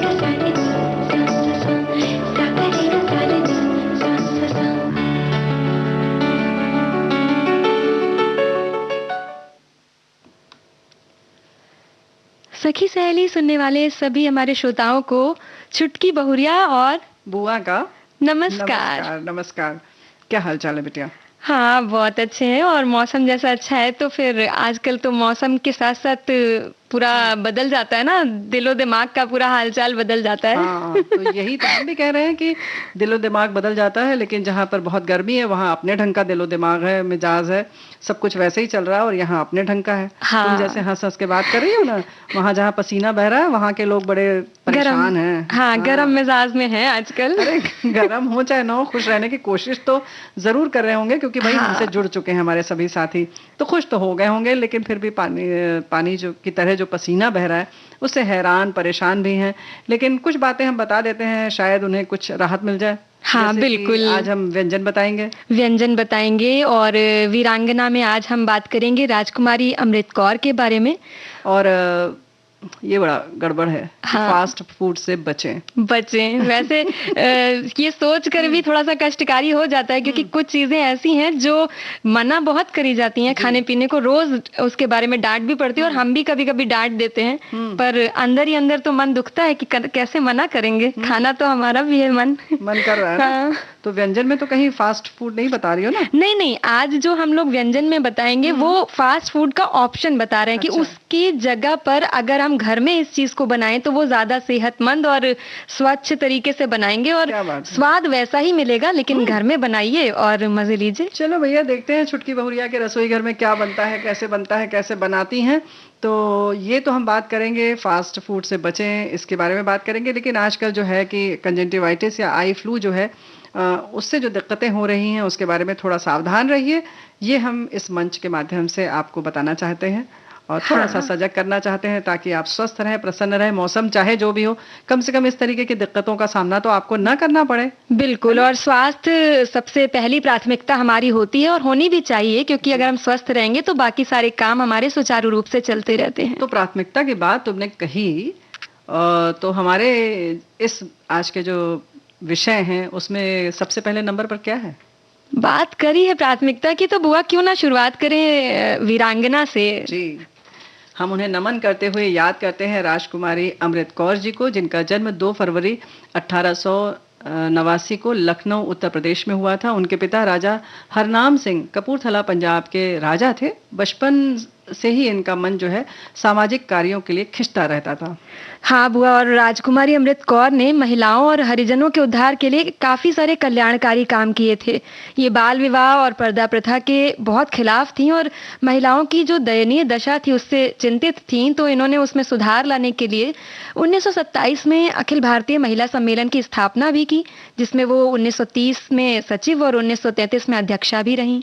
सखी सहेली सुनने वाले सभी हमारे श्रोताओं को छुटकी बहुरिया और बुआ का नमस्कार। नमस्कार। नमस्कार। क्या हाल चाल है बिटिया? हाँ, बहुत अच्छे हैं और मौसम जैसा अच्छा है तो फिर आजकल तो मौसम के साथ साथ पूरा बदल जाता है ना, दिलो दिमाग का पूरा हालचाल बदल जाता है। हाँ, तो यही तो हम भी कह रहे हैं कि दिलो दिमाग बदल जाता है, लेकिन जहाँ पर बहुत गर्मी है वहाँ अपने ढंग का दिलो दिमाग है, मिजाज है, सब कुछ वैसे ही चल रहा है और यहाँ अपने ढंग का है। तुम जैसे हाँ, हंस हंस के बात कर रही हो ना, वहाँ जहाँ पसीना बह रहा है वहाँ के लोग बड़े गरम। परेशान हैं। हाँ, गरम हाँ, मिजाज में है आजकल। अरे गर्म हो चाहे ना हो, खुश रहने की कोशिश तो जरूर कर रहे होंगे, क्योंकि भाई हमसे हाँ, जुड़ चुके हैं हमारे सभी साथी, तो खुश तो हो गए होंगे, लेकिन फिर भी पानी पानी जो की तरह जो पसीना बह रहा है उससे हैरान परेशान भी हैं। लेकिन कुछ बातें हम बता देते हैं, शायद उन्हें कुछ राहत मिल जाए। हाँ, जैसे कि बिल्कुल। आज हम व्यंजन बताएंगे। व्यंजन बताएंगे और वीरांगना में आज हम बात करेंगे राजकुमारी अमृत कौर के बारे में। और ये बड़ा गड़बड़ है कि हाँ, फास्ट फूड से बचें। बचें। वैसे ये सोच कर भी थोड़ा सा कष्टकारी हो जाता है क्योंकि कुछ चीजें ऐसी हैं जो मना बहुत करी जाती हैं जी। खाने पीने को, रोज उसके बारे में डांट भी पड़ती है और हम भी कभी कभी डांट देते हैं, पर अंदर ही अंदर तो मन दुखता है कि कैसे मना करेंगे, खाना तो हमारा भी है मन। मन कर रहा है ना? हाँ, तो व्यंजन में तो कहीं फास्ट फूड नहीं बता रही हो ना? नहीं नहीं, आज जो हम लोग व्यंजन में बताएंगे वो फास्ट फूड का ऑप्शन बता रहे हैं कि अच्छा। उसकी जगह पर अगर हम घर में इस चीज को बनाएं तो वो ज्यादा सेहतमंद और स्वच्छ तरीके से बनाएंगे और क्या बात है। स्वाद वैसा ही मिलेगा, लेकिन घर में बनाइए और मजे लीजिए। चलो भैया, देखते हैं छुटकी बहुरिया के रसोई घर में क्या बनता है, कैसे बनाती हैं। तो ये तो हम बात करेंगे, फास्ट फूड से बचें इसके बारे में बात करेंगे। लेकिन आजकल जो है कि कंजंक्टिवाइटिस या आई फ्लू जो है, उससे जो दिक्कतें हो रही हैं उसके बारे में थोड़ा सावधान रहिए। ये हम इस मंच के माध्यम से आपको बताना चाहते हैं और थोड़ा सा हाँ, सजग करना चाहते हैं, ताकि आप स्वस्थ रहें, प्रसन्न रहें, मौसम चाहे जो भी हो, कम से कम इस तरीके की दिक्कतों का सामना तो आपको ना करना पड़े, है बिल्कुल। ना? और स्वास्थ्य सबसे पहली प्राथमिकता हमारी होती है और होनी भी चाहिए, क्योंकि जी। अगर हम स्वस्थ रहेंगे तो बाकी सारे काम हमारे सुचारू रूप से चलते रहते हैं। तो प्राथमिकता की बात तुमने कही, तो हमारे इस आज के जो विषय हैं उसमें सबसे पहले नंबर पर क्या है? बात करी है प्राथमिकता की, तो बुआ क्यों ना शुरुआत करें वीरांगना से। जी, हम उन्हें नमन करते हुए याद करते हैं राजकुमारी अमृत कौर जी को, जिनका जन्म 2 फरवरी 1889 को लखनऊ उत्तर प्रदेश में हुआ था। उनके पिता राजा हरनाम सिंह कपूरथला पंजाब के राजा थे। बचपन से ही इनका मन जो है सामाजिक कार्यों के लिए खिंचता रहता था। हाँ बुआ, और राजकुमारी अमृत कौर ने महिलाओं और हरिजनों के उद्धार के लिए काफी सारे कल्याणकारी काम किए थे। ये बाल विवाह और पर्दा प्रथा के बहुत खिलाफ थी और महिलाओं की जो दयनीय दशा थी उससे चिंतित थीं, तो इन्होंने उसमें सुधार लाने के लिए 1927 में अखिल भारतीय महिला सम्मेलन की स्थापना भी की, जिसमें वो 1930 में सचिव और 1933 में अध्यक्षा भी रहीं।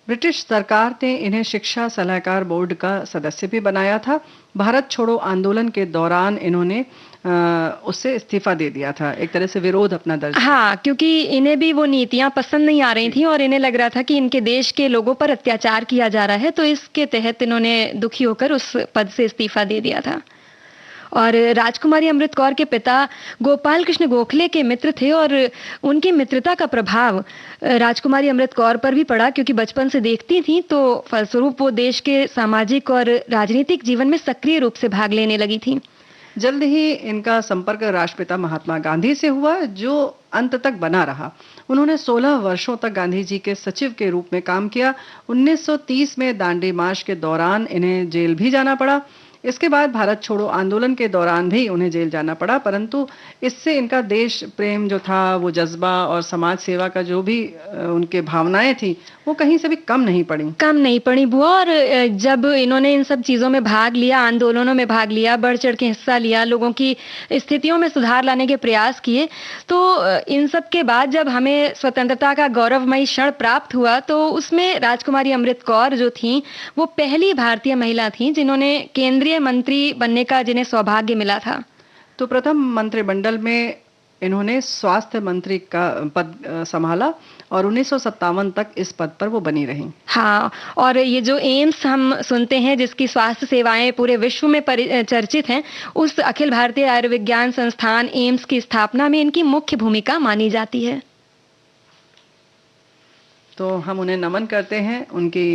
ब्रिटिश सरकार ने इन्हें शिक्षा सलाहकार बोर्ड का सदस्य भी बनाया था। भारत छोड़ो आंदोलन के दौरान इन्होंने उससे इस्तीफा दे दिया था, एक तरह से विरोध अपना दर्ज किया। हाँ, क्योंकि इन्हें भी वो नीतियां पसंद नहीं आ रही थी और इन्हें लग रहा था कि इनके देश के लोगों पर अत्याचार किया जा रहा है, तो इसके तहत इन्होंने दुखी होकर उस पद से इस्तीफा दे दिया था। और राजकुमारी अमृत कौर के पिता गोपाल कृष्ण गोखले के मित्र थे और उनकी मित्रता का प्रभाव राजकुमारी अमृत कौर पर भी पड़ा, क्योंकि बचपन से देखती थी तो फलस्वरूप वो देश के सामाजिक और राजनीतिक जीवन में सक्रिय रूप से भाग लेने लगी थी। जल्द ही इनका संपर्क राष्ट्रपिता महात्मा गांधी से हुआ, जो अंत तक बना रहा। उन्होंने 16 वर्षों तक गांधी जी के सचिव के रूप में काम किया। 1930 में दांडी मार्च के दौरान इन्हें जेल भी जाना पड़ा। इसके बाद भारत छोड़ो आंदोलन के दौरान भी उन्हें जेल जाना पड़ा, परंतु इससे इनका देश प्रेम जो था, वो जज्बा और समाज सेवा का जो भी उनके भावनाएं थी, वो कहीं से भी कम नहीं पड़ी बुआ। और जब इन्होंने इन सब चीजों में भाग लिया, आंदोलनों में भाग लिया, बढ़ चढ़ के हिस्सा लिया, लोगों की स्थितियों में सुधार लाने के प्रयास किए, तो इन सब के बाद जब हमें स्वतंत्रता का गौरवमयी क्षण प्राप्त हुआ, तो उसमें राजकुमारी अमृत कौर जो थी वो पहली भारतीय महिला थी जिन्होंने केंद्रीय मंत्री बनने का जिन्हें सौभाग्य मिला था। तो प्रथम मंत्रिमंडल में इन्होंने स्वास्थ्य मंत्री का पद संभाला और 1957 तक इस पद पर वो बनी रहीं। हाँ, और ये जो एम्स हम सुनते हैं जिसकी स्वास्थ्य सेवाएं पूरे विश्व में चर्चित हैं, उस अखिल भारतीय आयुर्विज्ञान संस्थान एम्स की स्थापना में इनकी मुख्य भूमिका मानी जाती है। तो हम उन्हें नमन करते हैं, उनकी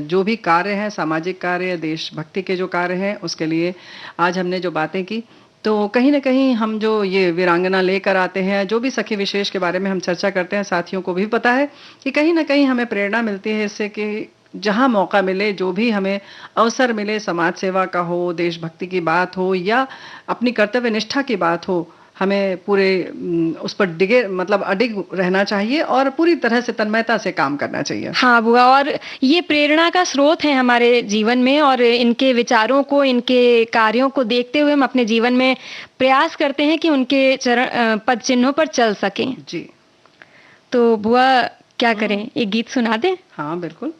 जो भी कार्य हैं, सामाजिक कार्य, देशभक्ति के जो कार्य हैं, उसके लिए आज हमने जो बातें की, तो कहीं ना कहीं हम जो ये वीरांगना लेकर आते हैं, जो भी सखी विशेष के बारे में हम चर्चा करते हैं, साथियों को भी पता है कि कहीं ना कहीं हमें प्रेरणा मिलती है इससे कि जहां मौका मिले, जो भी हमें अवसर मिले, समाज सेवा का हो, देशभक्ति की बात हो या अपनी कर्तव्य निष्ठा की बात हो, हमें पूरे उस पर अडिग रहना चाहिए और पूरी तरह से तन्मयता से काम करना चाहिए। हाँ बुआ, और ये प्रेरणा का स्रोत है हमारे जीवन में, और इनके विचारों को, इनके कार्यों को देखते हुए हम अपने जीवन में प्रयास करते हैं कि उनके चरण पद चिन्हों पर चल सकें। जी, तो बुआ क्या करें, एक गीत सुना दें? हाँ बिल्कुल।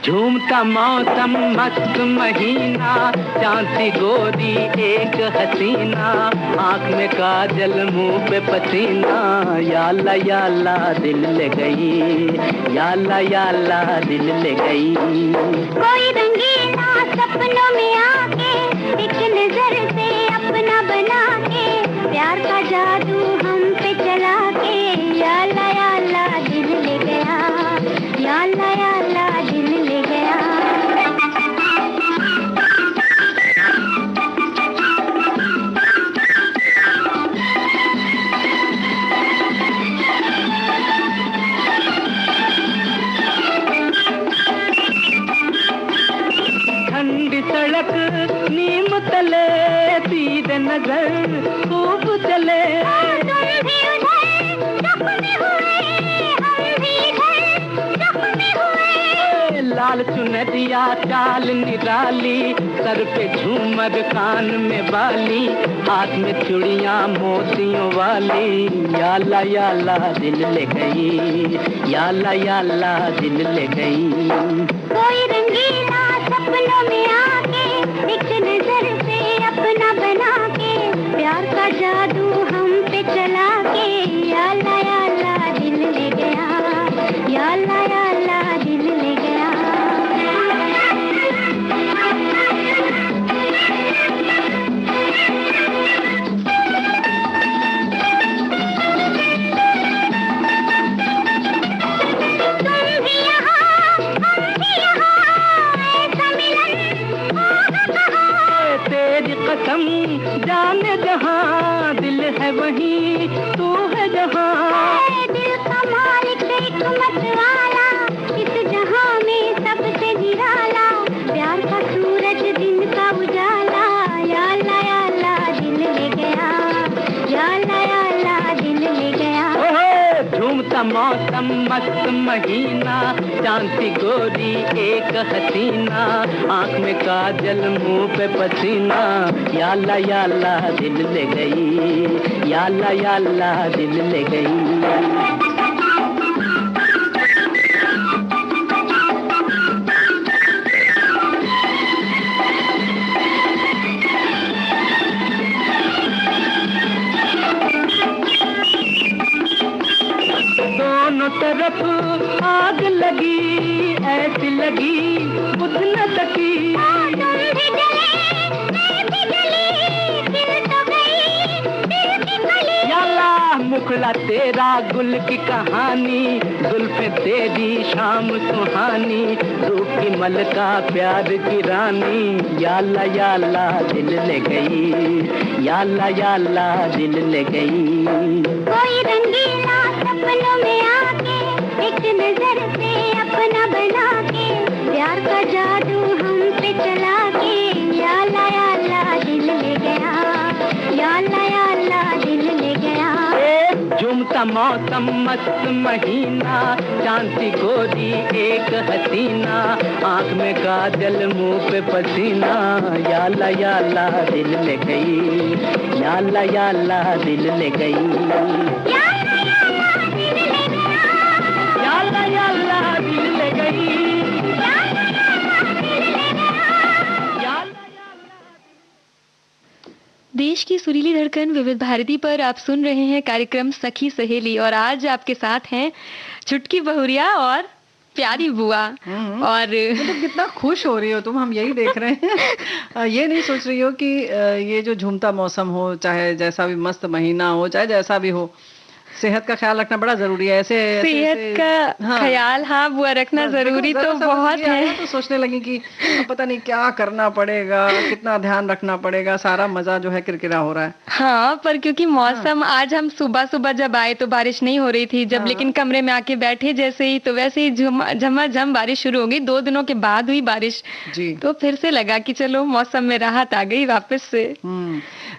झूमता मौसम मस्त महीना, चांद सी गोरी एक हसीना, आँख में काजल मुंह पे पसीना, या अल्लाह दिल ले गई, या अल्लाह दिल ले गई। कोई रंगीला सपनों में आके एक नजर से अपना बना के, प्यार का जादू हम पे चला के, या अल्लाह दिल ले गया, या अल्लाह दिल ले गया। ठंडी सड़क नीम तले, तीर नजर खूब चले, तुम भी उधर जख्मी हुए, हम भी इधर जख्मी हुए। लाल चुनरिया चाल निराली, सर पे झूमर कान में बाली, हाथ में चूड़ियां मोतियों वाली, या अल्लाह दिल ले गई, या अल्लाह दिल ले गई। कोई रंगीला सपनों में आके एक नजर से अपना बना के, प्यार का जादू हम पे चला के, या अल्लाह दिल ले गया, या अल्लाह दिल ले गया। कसम जाने जहां, दिल है वहीं तू है जहां, दिल का मालिक हिकमत वाला, इस जहां में सबसे निराला, प्यार का सूरज दिन का उजाला, या अल्लाह दिल ले गया, या अल्लाह दिल ले गया। झूमता मौसम मस्त महीना, चांद सी गोरी एक हसीना, आँख में काजल मुंह पे पसीना, या अल्लाह दिल ले गई, या अल्लाह दिल ले गई। दोनों तरफ आग लगी, ऐसी लगी बुझ न सकी, तुम भी जले, मैं भी जली, दिल तो गई, दिल की कली। या अल्लाह मुखड़ा तेरा गुल की कहानी, जुल्फे तेरी शाम सुहानी, रूप की मलका प्यार की रानी, या अल्लाह दिल ले गई, या अल्लाह दिल ले गई। कोई रंगीला सपनों में आके एक नजर से अपना बना के, प्यार का जादू हम पे चला के, या अल्लाह दिल ले गया, या अल्लाह दिल ले गया। झूमता झूमता मौसम मस्त महीना, चांद सी गोरी एक हसीना, आंख में काजल मुंह पे पसीना, या ला दिल ले गई, या ला दिल ले गई, या ला दिल ले गई। देश की सुरीली धड़कन विविध भारती पर आप सुन रहे हैं कार्यक्रम सखी सहेली, और आज आपके साथ हैं छुटकी बहुरिया और प्यारी बुआ। और मतलब कितना खुश हो रही हो तुम, हम यही देख रहे हैं। ये नहीं सोच रही हो कि ये जो झूमता मौसम हो, चाहे जैसा भी मस्त महीना हो, चाहे जैसा भी हो, सेहत का ख्याल रखना बड़ा जरूरी है। सेहत का ख्याल, हाँ बुआ, रखना जरूरी तो बहुत है। तो सोचने लगी कि अब पता नहीं क्या करना पड़ेगा, कितना ध्यान रखना पड़ेगा, सारा मजा जो है किरकिरा हो रहा है। हाँ, पर क्योंकि मौसम आज हम सुबह सुबह जब आए तो बारिश नहीं हो रही थी, जब लेकिन कमरे में आके बैठे जैसे ही, तो वैसे ही झमाझम बारिश शुरू हो गई। 2 दिनों के बाद हुई बारिश जी, तो फिर से लगा कि चलो मौसम में राहत आ गई वापस से।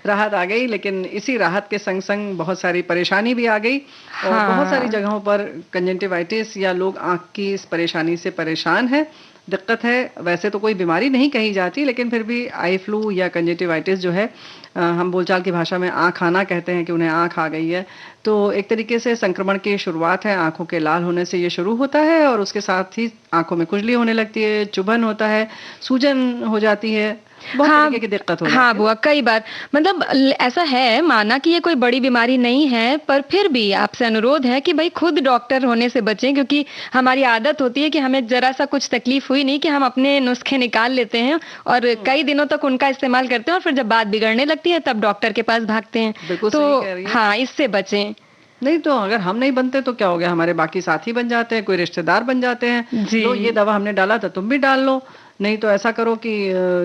राहत आ गई, लेकिन इसी राहत के संग संग बहुत सारी परेशानी भी आ गई। और बहुत सारी जगहों पर कंजंक्टिवाइटिस या लोग आंख की इस परेशानी से परेशान है, दिक्कत है। वैसे तो कोई बीमारी नहीं कही जाती, लेकिन फिर भी आई फ्लू या कंजंक्टिवाइटिस जो है, हम बोलचाल की भाषा में आंख आना कहते हैं कि उन्हें आंख आ गई है। तो एक तरीके से संक्रमण की शुरुआत है, आंखों के लाल होने से ये शुरू होता है, और उसके साथ ही आंखों में खुजली होने लगती है, चुभन होता है, सूजन हो जाती है, बहुत तरीके की दिक्कत हो जाती है। हाँ बुआ, कई बार मतलब ऐसा है, माना कि ये कोई बड़ी बीमारी नहीं है, पर फिर भी आपसे अनुरोध है कि भाई खुद डॉक्टर होने से बचें, क्योंकि हमारी आदत होती है कि हमें जरा सा कुछ तकलीफ हुई नहीं कि हम अपने नुस्खे निकाल लेते हैं और कई दिनों तक उनका इस्तेमाल करते हैं, और फिर जब बात बिगड़ने लगती है तब डॉक्टर के पास भागते हैं। तो हाँ, इससे बचें। नहीं तो अगर हम नहीं बनते तो क्या हो गया, हमारे बाकी साथी बन जाते हैं, कोई रिश्तेदार बन जाते हैं। तो ये दवा हमने डाला था, तुम भी डाल लो। नहीं तो ऐसा करो कि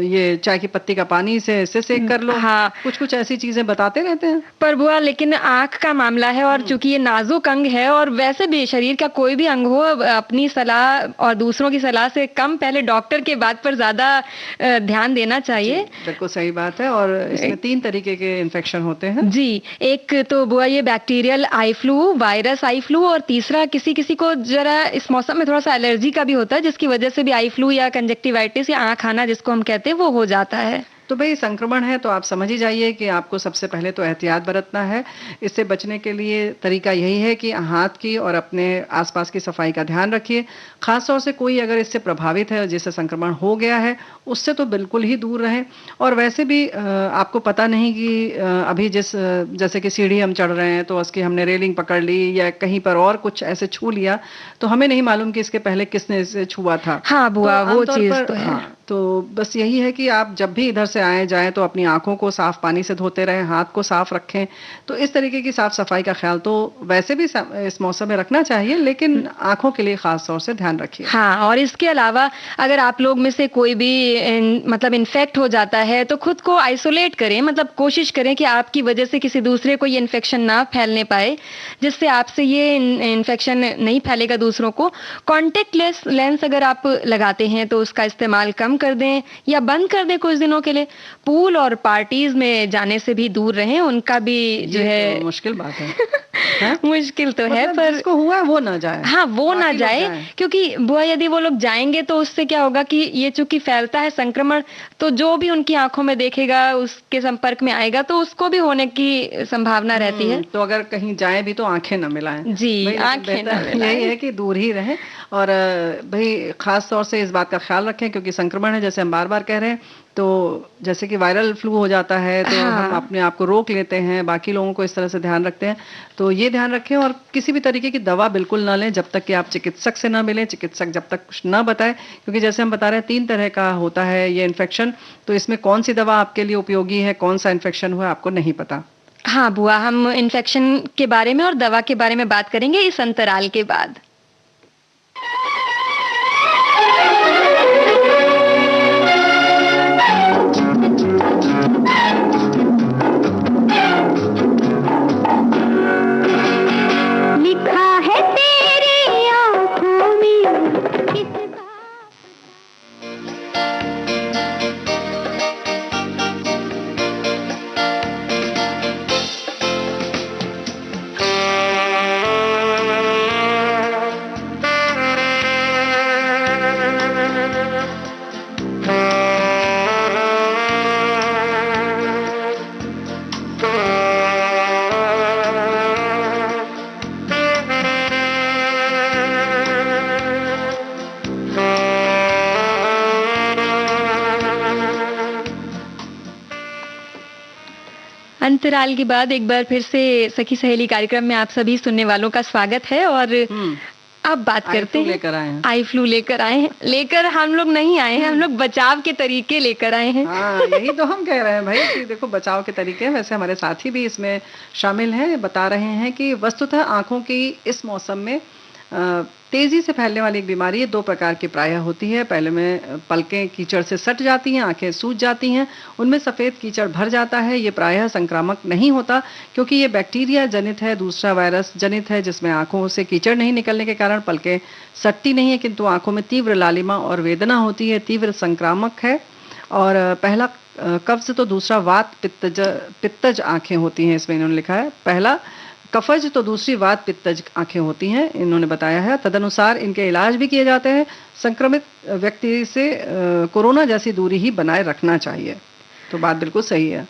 ये चाय की पत्ती का पानी से इससे सेक कर लो। हाँ, कुछ ऐसी चीजें बताते रहते हैं। पर बुआ, लेकिन आंख का मामला है, और चूंकि ये नाजुक अंग है, और वैसे भी शरीर का कोई भी अंग हो, अपनी सलाह और दूसरों की सलाह से कम पहले डॉक्टर के बात पर ज्यादा ध्यान देना चाहिए। बिल्कुल सही बात है। और इसमें 3 तरीके के इन्फेक्शन होते हैं जी। एक तो बुआ ये bacterial eye flu, virus eye flu, और तीसरा किसी किसी को जरा इस मौसम में थोड़ा सा एलर्जी का भी होता है, जिसकी वजह से भी आई फ्लू या कंजक्टिवाइटिस या आंख आना जिसको हम कहते हैं वो हो जाता है। तो भाई संक्रमण है तो आप समझ ही जाइए कि आपको सबसे पहले तो एहतियात बरतना है। इससे बचने के लिए तरीका यही है कि हाथ की और अपने आसपास की सफाई का ध्यान रखिए। खासतौर से कोई अगर इससे प्रभावित है, जिससे संक्रमण हो गया है, उससे तो बिल्कुल ही दूर रहें। और वैसे भी आपको पता नहीं कि अभी जैसे कि सीढ़ी हम चढ़ रहे हैं तो उसकी हमने रेलिंग पकड़ ली या कहीं पर और कुछ ऐसे छू लिया, तो हमें नहीं मालूम कि इसके पहले किसने इसे छुआ था। हाँ बुआ, वो चीज तो है। हाँ, तो बस यही है कि आप जब भी इधर से आए जाएं तो अपनी आंखों को साफ पानी से धोते रहें, हाथ को साफ रखें। तो इस तरीके की साफ सफाई का ख्याल तो वैसे भी इस मौसम में रखना चाहिए, लेकिन आंखों के लिए खास तौर से ध्यान रखिए। हाँ, और इसके अलावा अगर आप लोग में से कोई भी मतलब इन्फेक्ट हो जाता है तो खुद को आइसोलेट करें, मतलब कोशिश करें कि आपकी वजह से किसी दूसरे को ये इन्फेक्शन ना फैलने पाए, जिससे आपसे ये इन्फेक्शन नहीं फैलेगा दूसरों को। कॉन्टेक्ट लेंस अगर आप लगाते हैं तो उसका इस्तेमाल कम कर दें या बंद कर दें कुछ दिनों के लिए। पूल और पार्टीज में जाने से भी दूर रहें, उनका भी जो है तो मुश्किल बात है। मुश्किल तो है, पर जिसको हुआ है वो ना जाए। हाँ, वो ना जाए, क्योंकि बुआ यदि वो लोग जाएंगे तो उससे क्या होगा कि ये चूंकि फैलता है संक्रमण, तो जो भी उनकी आंखों में देखेगा, उसके संपर्क में आएगा, तो उसको भी होने की संभावना रहती है। तो अगर कहीं जाए भी तो आंखें न मिलाएं। जी, आंखें न मिलाएं। यही है कि दूर ही रहें। और भाई खास तौर से इस बात का ख्याल रखें, क्योंकि संक्रमण है, जैसे हम बार बार कह रहे हैं, तो जैसे कि वायरल फ्लू हो जाता है तो हम अपने आप को रोक लेते हैं, बाकी लोगों को इस तरह से ध्यान रखते हैं। तो ये ध्यान रखें, और किसी भी तरीके की दवा बिल्कुल ना लें जब तक कि आप चिकित्सक से ना मिलें, चिकित्सक जब तक कुछ ना बताए, क्योंकि जैसे हम बता रहे हैं 3 तरह का होता है ये इन्फेक्शन। तो इसमें कौन सी दवा आपके लिए उपयोगी है, कौन सा इन्फेक्शन हुआ, आपको नहीं पता। हाँ बुआ, हम इन्फेक्शन के बारे में और दवा के बारे में बात करेंगे इस अंतराल के बाद। लिखा है तेरी आंखों में किस अंतराल के बाद एक बार फिर से सखी सहेली कार्यक्रम में आप सभी सुनने वालों का स्वागत है। और अब बात करते हैं, लेकर आए हैं, आई फ्लू लेकर आए हैं। लेकर हम लोग नहीं आए हैं, हम लोग बचाव के तरीके लेकर आए हैं। हाँ, यही तो हम कह रहे हैं भाई कि देखो बचाव के तरीके हैं। वैसे हमारे साथी भी इसमें शामिल हैं, बता रहे हैं कि वस्तुतः आंखों की इस मौसम में तेजी से फैलने वाली एक बीमारी है। 2 प्रकार की प्रायः होती है। पहले में पलकें कीचड़ से सट जाती हैं, आंखें सूज जाती हैं, उनमें सफ़ेद कीचड़ भर जाता है। ये प्रायः संक्रामक नहीं होता क्योंकि ये बैक्टीरिया जनित है, दूसरा वायरस जनित है, जिसमें आंखों से कीचड़ नहीं निकलने के कारण पलकें सटती नहीं है, किंतु आंखों में तीव्र लालिमा और वेदना होती है। तीव्र संक्रामक है। और पहला कब्ज तो दूसरा वात पित्तज आंखें होती हैं। इसमें इन्होंने लिखा है पहला कफज तो दूसरी वात पित्तज आंखें होती हैं, इन्होंने बताया है। तदनुसार इनके इलाज भी किए जाते हैं। संक्रमित व्यक्ति से कोरोना जैसी दूरी ही बनाए रखना चाहिए। तो बात बिल्कुल सही है।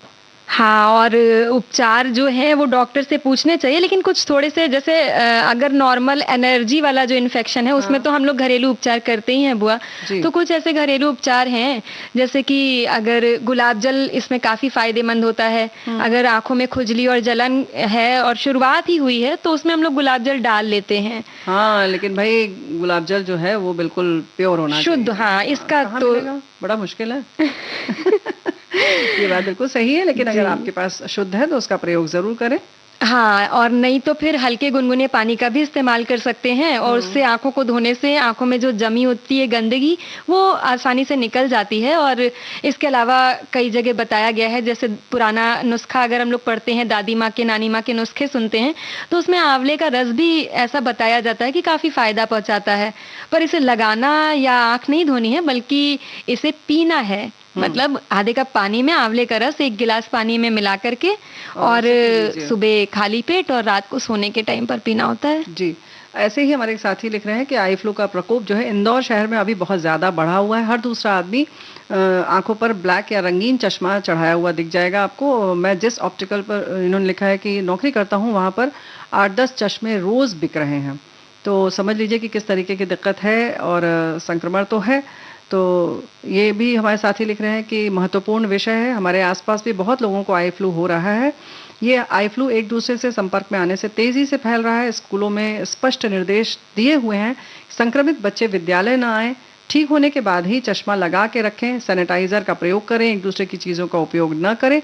हाँ, और उपचार जो है वो डॉक्टर से पूछने चाहिए, लेकिन कुछ थोड़े से जैसे अगर नॉर्मल एनर्जी वाला जो इन्फेक्शन है उसमें तो हम लोग घरेलू उपचार करते ही हैं बुआ। तो कुछ ऐसे घरेलू उपचार हैं जैसे कि अगर गुलाब जल इसमें काफी फायदेमंद होता है। अगर आंखों में खुजली और जलन है और शुरुआत ही हुई है तो उसमें हम लोग गुलाब जल डाल लेते हैं। हाँ, लेकिन भाई गुलाब जल जो है वो बिल्कुल प्योर होना शुद्ध। हाँ, इसका तो बड़ा मुश्किल है। ये बात बिल्कुल सही है, लेकिन अगर आपके पास शुद्ध है तो उसका प्रयोग जरूर करें। हाँ, और नहीं तो फिर हल्के गुनगुने पानी का भी इस्तेमाल कर सकते हैं और उससे आंखों को धोने से आंखों में जो जमी होती है गंदगी वो आसानी से निकल जाती है। और इसके अलावा कई जगह बताया गया है, जैसे पुराना नुस्खा अगर हम लोग पढ़ते हैं, दादी माँ के नानी माँ के नुस्खे सुनते हैं तो उसमें आंवले का रस भी ऐसा बताया जाता है कि काफी फायदा पहुंचाता है। पर इसे लगाना या आंख नहीं धोनी है बल्कि इसे पीना है। मतलब आधे कप पानी में आंवले का रस 1 गिलास पानी में मिला करके और सुबह खाली पेट और रात को सोने के टाइम पर पीना होता है। जी, ऐसे ही हमारे एक साथी लिख रहे हैं कि आई फ्लू का प्रकोप जो है इंदौर शहर में अभी बहुत ज्यादा बढ़ा हुआ है। हर दूसरा आदमी आंखों पर ब्लैक या रंगीन चश्मा चढ़ाया हुआ दिख जाएगा आपको। मैं जिस ऑप्टिकल पर, इन्होंने लिखा है कि नौकरी करता हूँ, वहां पर 8-10 चश्मे रोज बिक रहे हैं। तो समझ लीजिए कि किस तरीके की दिक्कत है और संक्रमण तो है। तो ये भी हमारे साथी लिख रहे हैं कि महत्वपूर्ण विषय है। हमारे आसपास भी बहुत लोगों को आई फ्लू हो रहा है। ये आई फ्लू एक दूसरे से संपर्क में आने से तेजी से फैल रहा है। स्कूलों में स्पष्ट निर्देश दिए हुए हैं, संक्रमित बच्चे विद्यालय न आए, ठीक होने के बाद ही चश्मा लगा के रखें, सैनिटाइजर का प्रयोग करें, एक दूसरे की चीज़ों का उपयोग न करें,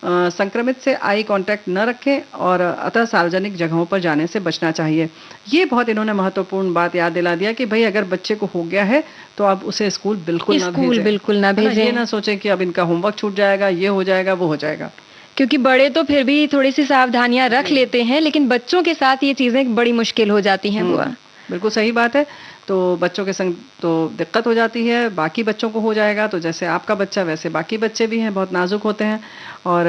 संक्रमित से आई कांटेक्ट न रखें और अतः सार्वजनिक जगहों पर जाने से बचना चाहिए। ये बहुत इन्होंने महत्वपूर्ण बात याद दिला दिया कि भाई अगर बच्चे को हो गया है तो आप उसे स्कूल बिल्कुल ना भेजें। ये ना सोचें कि अब इनका होमवर्क छूट जाएगा, ये हो जाएगा, वो हो जाएगा। क्योंकि बड़े तो फिर भी थोड़ी सी सावधानियां रख लेते हैं, लेकिन बच्चों के साथ ये चीजें बड़ी मुश्किल हो जाती हैं बुआ। बिल्कुल सही बात है। तो बच्चों के संग तो दिक्कत हो जाती है, बाकी बच्चों को हो जाएगा तो जैसे आपका बच्चा वैसे बाकी बच्चे भी हैं, बहुत नाजुक होते हैं। और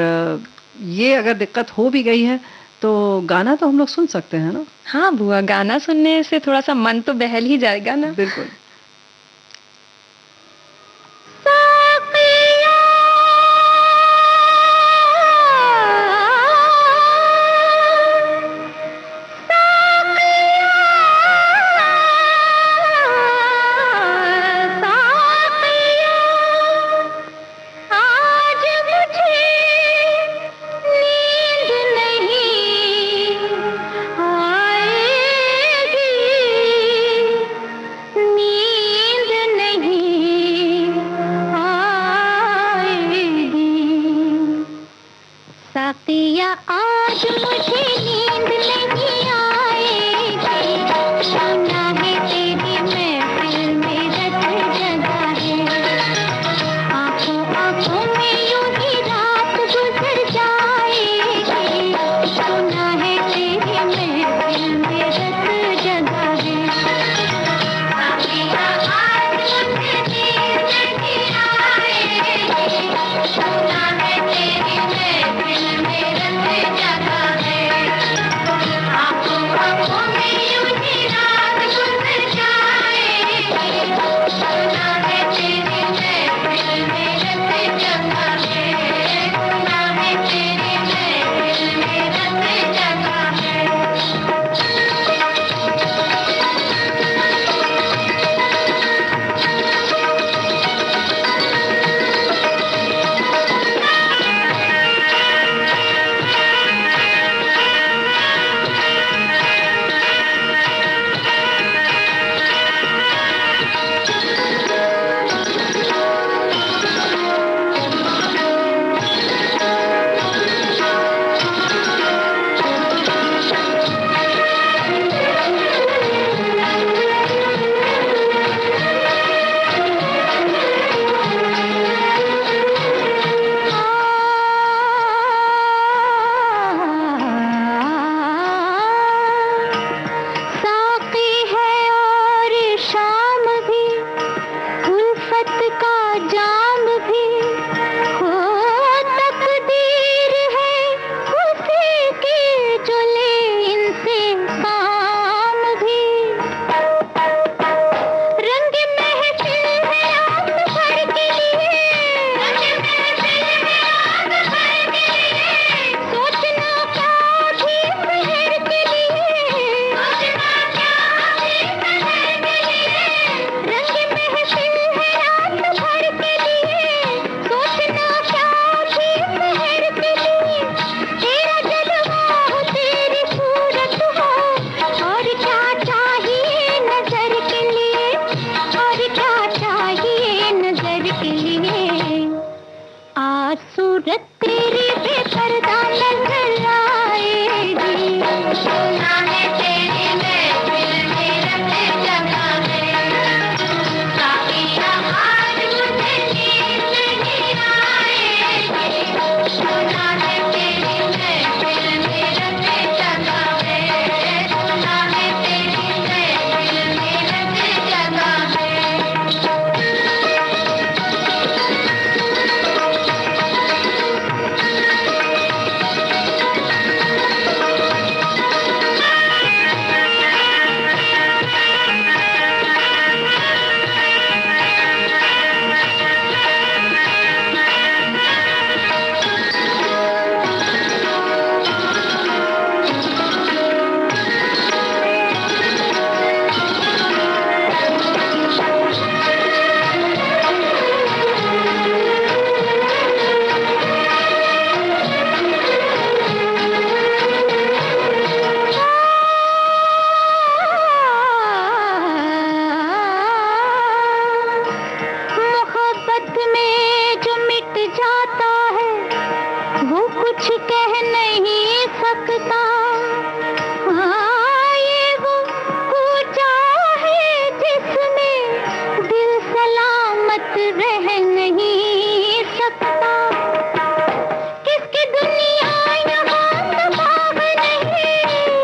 ये अगर दिक्कत हो भी गई है तो गाना तो हम लोग सुन सकते हैं ना। हाँ बुआ, गाना सुनने से थोड़ा सा मन तो बहल ही जाएगा ना। बिल्कुल। नी सूरत तेरी बेपर्दा नजर आएगी। सुना है तेरी महफिल में रंग जगा है, साकिया आज मुझे नींद नहीं आएगी। सुना है तेरी महफिल में रंग जगा है, सुना है तेरी महफिल में रंग जगा है। मोहब्बत में जो मिट जाता है वो कुछ कह नहीं सकता। हाँ, ये वो कूचा है जिसमें दिल सलामत रह नहीं सकता। किसकी दुनिया यहाँ तबाह नहीं,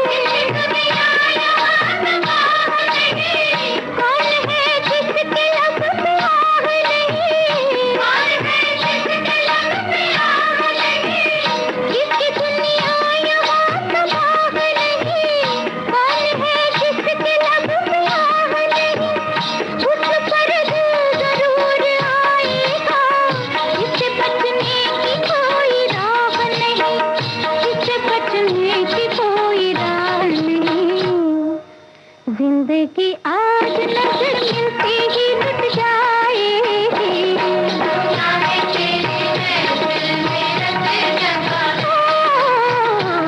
किसकी दुनिया यहाँ तबाह नहीं। कौन है जिसके लब पे आग नहीं, कौन है जिसके लब पे आग नहीं। किसकी दुनिया यहाँ तबाह नहीं, कौन है जिसके लब पे आग नहीं। उस पर दिल जरूर आएगा, इससे बचने की कोई राह नहीं, इससे बचने की कोई राह नहीं। जिंदगी आज नजर मिलती ही लुट जाएगी। सुना है तेरी महफिल में रंग जगा है,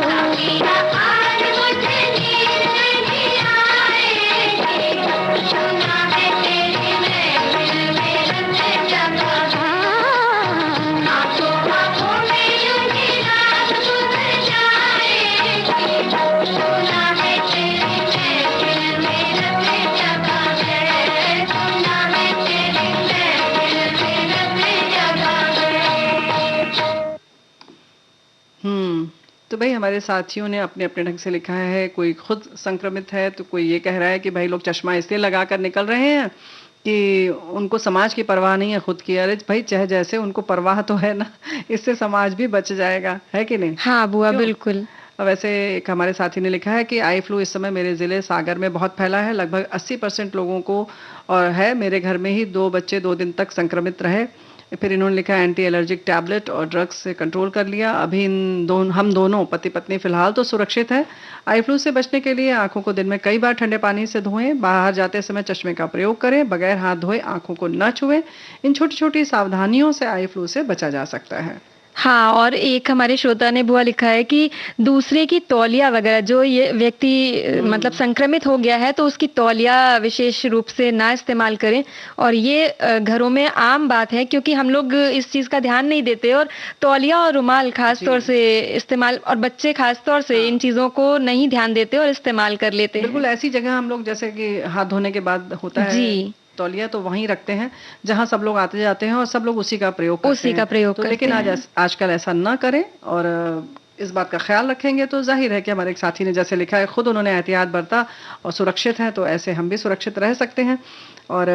साकिया आज मुझे नींद नहीं आएगी। सुना है तेरी महफिल में रंग जगा है, आंखों आंखों में यूं ही रात गुजर जाएगी। सुना है तेरी महफिल में रंग जगा है, सुना है तेरी महफिल में रंग जगा है। तो भाई हमारे साथियों ने अपने अपने ढंग से लिखा है। कोई खुद संक्रमित है तो कोई ये कह रहा है कि भाई लोग चश्मा इसलिए लगा कर निकल रहे हैं कि उनको समाज की परवाह नहीं है खुद की। अरे भाई चाहे जैसे उनको परवाह तो है ना, इससे समाज भी बच जाएगा, है कि नहीं? हाँ बुआ, क्यों? बिल्कुल। वैसे एक हमारे साथी ने लिखा है कि आई फ्लू इस समय मेरे जिले सागर में बहुत फैला है, लगभग 80% लोगों को और है। मेरे घर में ही 2 बच्चे 2 दिन तक संक्रमित रहे। फिर इन्होंने लिखा एंटी एलर्जिक टैबलेट और ड्रग्स से कंट्रोल कर लिया। अभी हम दोनों पति पत्नी फिलहाल तो सुरक्षित है। आई फ्लू से बचने के लिए आंखों को दिन में कई बार ठंडे पानी से धोएं, बाहर जाते समय चश्मे का प्रयोग करें, बगैर हाथ धोए आंखों को न छुएं। इन छोटी छोटी सावधानियों से आई फ्लू से बचा जा सकता है। हाँ, और एक हमारे श्रोता ने बुआ लिखा है कि दूसरे की तौलिया वगैरह, जो ये व्यक्ति मतलब संक्रमित हो गया है तो उसकी तौलिया विशेष रूप से ना इस्तेमाल करें। और ये घरों में आम बात है क्योंकि हम लोग इस चीज का ध्यान नहीं देते, और तौलिया और रुमाल खास तौर से इस्तेमाल, और बच्चे खास तौर से इन चीजों को नहीं ध्यान देते और इस्तेमाल कर लेते हैं। बिल्कुल ऐसी जगह हम लोग, जैसे कि हाथ धोने के बाद होता है जी, तौलिया, तो वहीं रखते हैं जहां सब लोग आते जाते हैं और सब लोग उसी का प्रयोग करते हैं। उसी का प्रयोग तो करते लेकिन हैं। आजकल ऐसा ना करें और इस बात का ख्याल रखेंगे तो जाहिर है कि हमारे एक साथी ने जैसे लिखा है, खुद उन्होंने एहतियात बरता और सुरक्षित हैं, तो ऐसे हम भी सुरक्षित रह सकते हैं। और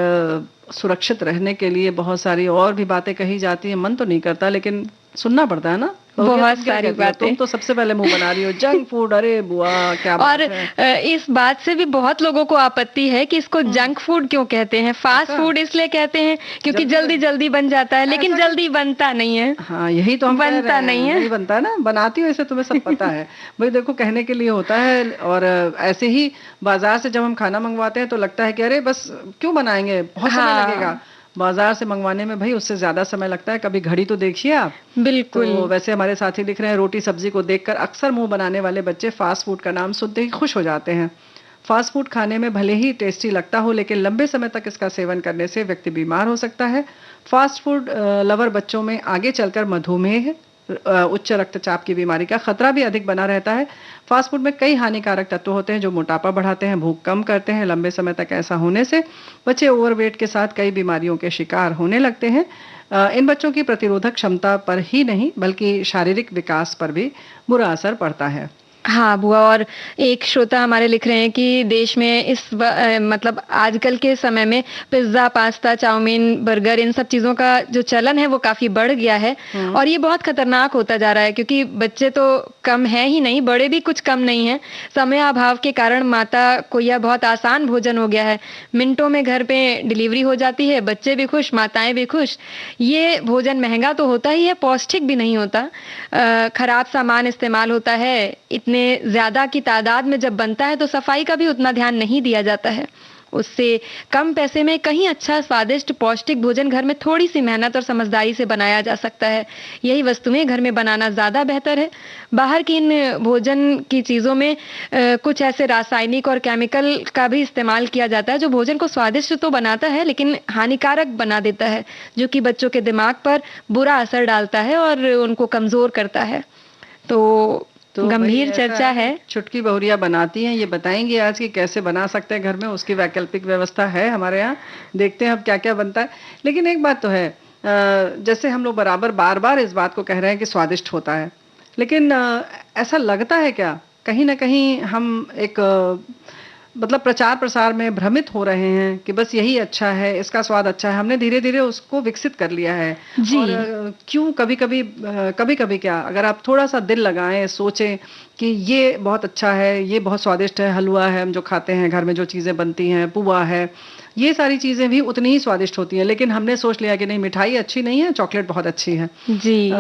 सुरक्षित रहने के लिए बहुत सारी और भी बातें कही जाती हैं, मन तो नहीं करता लेकिन सुनना पड़ता है ना। बहुत सारी बातें। तुम तो सबसे पहले मुंह बना रही हो जंक फूड, अरे बुआ क्या बात और है। इस बात से भी बहुत लोगों को आपत्ति है कि इसको जंक फूड क्यों कहते हैं। फास्ट फूड इसलिए कहते हैं क्योंकि जल्दी जल्दी बन जाता है, लेकिन जल्दी बनता नहीं है। हाँ, यही तो हम कह रहे बनता हैं, नहीं है। नहीं बनता ना, बनाती हो इसे तुम्हें सब पता है। भाई देखो, कहने के लिए होता है। और ऐसे ही बाजार से जब हम खाना मंगवाते हैं तो लगता है कि अरे बस क्यों बनाएंगे, बहुत समय लगेगा। बाजार से मंगवाने में भाई उससे ज्यादा समय लगता है। कभी घड़ी तो देखिए आप। बिल्कुल। तो वैसे हमारे साथी लिख रहे हैं, रोटी सब्जी को देखकर अक्सर मुंह बनाने वाले बच्चे फास्ट फूड का नाम सुनते ही खुश हो जाते हैं। फास्ट फूड खाने में भले ही टेस्टी लगता हो, लेकिन लंबे समय तक इसका सेवन करने से व्यक्ति बीमार हो सकता है। फास्ट फूड लवर बच्चों में आगे चलकर मधुमेह, उच्च रक्तचाप की बीमारी का खतरा भी अधिक बना रहता है। फास्ट फूड में कई हानिकारक तत्व होते हैं जो मोटापा बढ़ाते हैं, भूख कम करते हैं। लंबे समय तक ऐसा होने से बच्चे ओवरवेट के साथ कई बीमारियों के शिकार होने लगते हैं। इन बच्चों की प्रतिरोधक क्षमता पर ही नहीं बल्कि शारीरिक विकास पर भी बुरा असर पड़ता है। हाँ बुआ, और एक श्रोता हमारे लिख रहे हैं कि देश में मतलब आजकल के समय में पिज्ज़ा, पास्ता, चाउमीन, बर्गर, इन सब चीज़ों का जो चलन है वो काफ़ी बढ़ गया है। और ये बहुत खतरनाक होता जा रहा है क्योंकि बच्चे तो कम है ही नहीं, बड़े भी कुछ कम नहीं हैं। समय अभाव के कारण माता को यह बहुत आसान भोजन हो गया है। मिनटों में घर पे डिलीवरी हो जाती है, बच्चे भी खुश, माताएं भी खुश। ये भोजन महंगा तो होता ही है, पौष्टिक भी नहीं होता। खराब सामान इस्तेमाल होता है। इतने ज्यादा की तादाद में जब बनता है तो सफाई का भी उतना ध्यान नहीं दिया जाता है। उससे कम पैसे में कहीं अच्छा, स्वादिष्ट, पौष्टिक भोजन घर में थोड़ी सी मेहनत और समझदारी से बनाया जा सकता है। यही वस्तुएं घर में बनाना ज्यादा बेहतर है। बाहर की इन भोजन की चीजों में कुछ ऐसे रासायनिक और केमिकल का भी इस्तेमाल किया जाता है जो भोजन को स्वादिष्ट तो बनाता है लेकिन हानिकारक बना देता है, जो कि बच्चों के दिमाग पर बुरा असर डालता है और उनको कमजोर करता है। तो गंभीर चर्चा है। छुटकी बहुरिया बनाती हैं, ये बताएंगे आज कि कैसे बना सकते हैं घर में, उसकी वैकल्पिक व्यवस्था है हमारे यहाँ। देखते हैं अब क्या क्या बनता है। लेकिन एक बात तो है, जैसे हम लोग बराबर बार बार इस बात को कह रहे हैं कि स्वादिष्ट होता है, लेकिन ऐसा लगता है क्या कहीं ना कहीं हम एक मतलब प्रचार प्रसार में भ्रमित हो रहे हैं कि बस यही अच्छा है, इसका स्वाद अच्छा है। हमने धीरे धीरे उसको विकसित कर लिया है। जी। और क्यों कभी कभी क्या, अगर आप थोड़ा सा दिल लगाएं, सोचें कि ये बहुत अच्छा है, ये बहुत स्वादिष्ट है, हलवा है हम जो खाते हैं घर में, जो चीज़ें बनती हैं, पुआ है, ये सारी चीज़ें भी उतनी ही स्वादिष्ट होती हैं। लेकिन हमने सोच लिया कि नहीं, मिठाई अच्छी नहीं है, चॉकलेट बहुत अच्छी है। जी।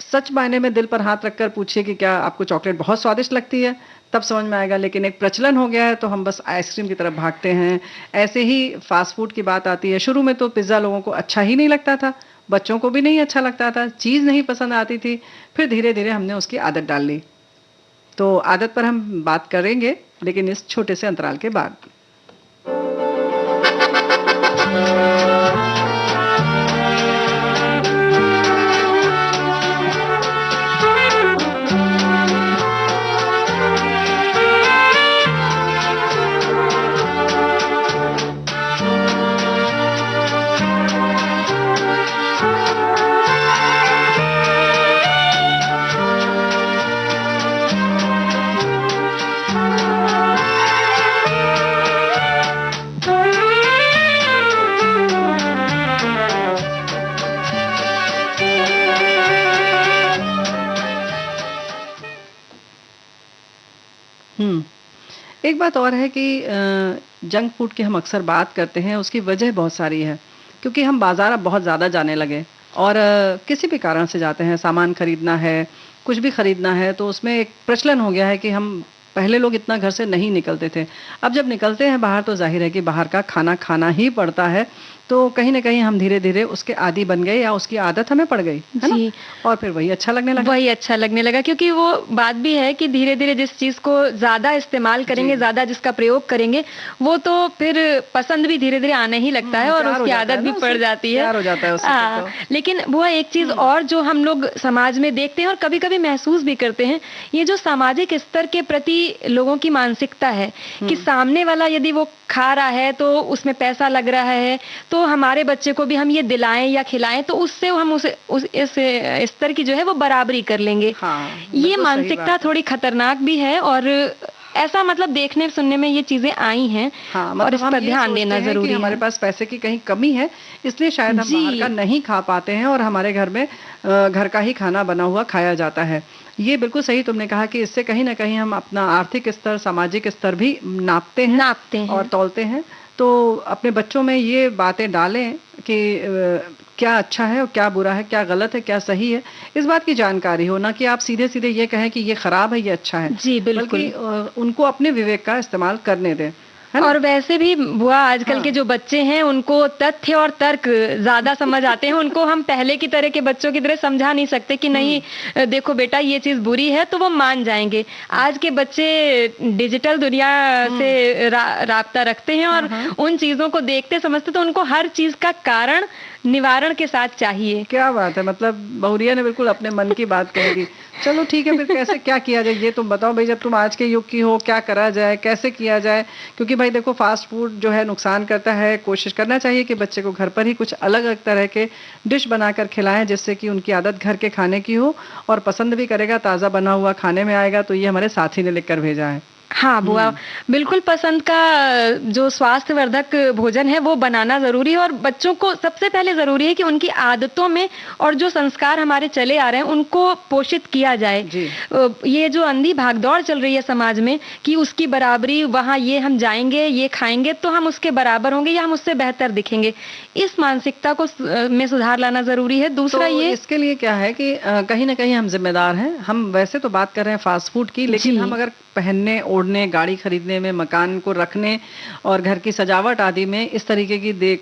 सच मायने में दिल पर हाथ रखकर पूछिए कि क्या आपको चॉकलेट बहुत स्वादिष्ट लगती है, तब समझ में आएगा। लेकिन एक प्रचलन हो गया है तो हम बस आइसक्रीम की तरफ भागते हैं। ऐसे ही फास्ट फूड की बात आती है। शुरू में तो पिज्ज़ा लोगों को अच्छा ही नहीं लगता था, बच्चों को भी नहीं अच्छा लगता था, चीज़ नहीं पसंद आती थी। फिर धीरे धीरे हमने उसकी आदत डाल ली। तो आदत पर हम बात करेंगे, लेकिन इस छोटे से अंतराल के बाद। एक बात और है कि जंक फूड की हम अक्सर बात करते हैं, उसकी वजह बहुत सारी है। क्योंकि हम बाजार अब बहुत ज़्यादा जाने लगे और किसी भी कारण से जाते हैं, सामान खरीदना है, कुछ भी खरीदना है, तो उसमें एक प्रचलन हो गया है कि हम, पहले लोग इतना घर से नहीं निकलते थे, अब जब निकलते हैं बाहर तो जाहिर है कि बाहर का खाना खाना ही पड़ता है। तो कहीं ना कहीं हम धीरे धीरे उसके आदी बन गए या उसकी आदत हमें पड़ गई, है ना? और फिर वही अच्छा लगने लगा। क्योंकि वो बात भी है कि धीरे धीरे जिस चीज को ज्यादा इस्तेमाल करेंगे, ज्यादा जिसका प्रयोग करेंगे, वो तो फिर पसंद भी धीरे धीरे आने ही लगता है और उसकी आदत भी पड़ जाती है। हो जाता है उससे। लेकिन वो एक चीज और जो हम लोग समाज में देखते हैं और कभी कभी महसूस भी करते हैं, ये जो सामाजिक स्तर के प्रति लोगों की मानसिकता है कि सामने वाला यदि वो खा रहा है तो उसमें पैसा लग रहा है, तो हमारे बच्चे को भी हम ये दिलाएं या खिलाएं तो उससे हम इस स्तर की जो है वो बराबरी कर लेंगे। ये मानसिकता थोड़ी खतरनाक भी है और ऐसा मतलब देखने सुनने में ये चीजें आई हैं। और इस पर ध्यान देना जरूरी है। हमारे पास पैसे की कहीं कमी है, इसलिए शायद हम बाहर का नहीं खा पाते हैं और हमारे घर में घर का ही खाना बना हुआ खाया जाता है। ये बिल्कुल सही तुमने कहा कि इससे कहीं ना कहीं हम अपना आर्थिक स्तर, सामाजिक स्तर भी नापते हैं और तौलते हैं। तो अपने बच्चों में ये बातें डालें कि क्या अच्छा है और क्या बुरा है, क्या गलत है, क्या सही है, इस बात की जानकारी हो, ना कि आप सीधे सीधे ये कहें कि ये खराब है, ये अच्छा है। जी बिल्कुल। बल्कि उनको अपने विवेक का इस्तेमाल करने दें, और वैसे भी बुआ आजकल के जो बच्चे हैं उनको तथ्य और तर्क ज्यादा समझ आते हैं। उनको हम पहले की तरह के बच्चों की तरह समझा नहीं सकते कि नहीं देखो बेटा ये चीज बुरी है, तो वो मान जाएंगे। आज के बच्चे डिजिटल दुनिया से राब्ता रखते हैं और उन चीजों को देखते समझते, तो उनको हर चीज का कारण निवारण के साथ चाहिए। क्या बात है, मतलब बहुरिया ने बिल्कुल अपने मन की बात कह दी। चलो ठीक है, फिर कैसे क्या किया जाए ये तुम बताओ भाई, जब तुम आज के युग की हो, क्या करा जाए, कैसे किया जाए? क्योंकि भाई देखो फास्ट फूड जो है नुकसान करता है। कोशिश करना चाहिए कि बच्चे को घर पर ही कुछ अलग अलग तरह के डिश बनाकर खिलाएं, जिससे कि उनकी आदत घर के खाने की हो और पसंद भी करेगा, ताज़ा बना हुआ खाने में आएगा। तो ये हमारे साथी ने लिख कर भेजा है। हाँ बुआ, बिल्कुल पसंद का जो स्वास्थ्यवर्धक भोजन है वो बनाना जरूरी है। और बच्चों को सबसे पहले जरूरी है कि उनकी आदतों में और जो संस्कार हमारे चले आ रहे हैं उनको पोषित किया जाए। ये जो अंधी भागदौड़ चल रही है समाज में कि उसकी बराबरी, वहाँ ये हम जाएंगे, ये खाएंगे तो हम उसके बराबर होंगे या हम उससे बेहतर दिखेंगे, इस मानसिकता को में सुधार लाना जरूरी है। दूसरा तो ये इसके लिए क्या है कि कहीं ना कहीं हम जिम्मेदार हैं। हम वैसे तो बात कर रहे हैं फास्ट फूड की, लेकिन हम अगर पहनने, ओढ़ने, गाड़ी खरीदने में, मकान को रखने और घर की सजावट आदि में इस तरीके की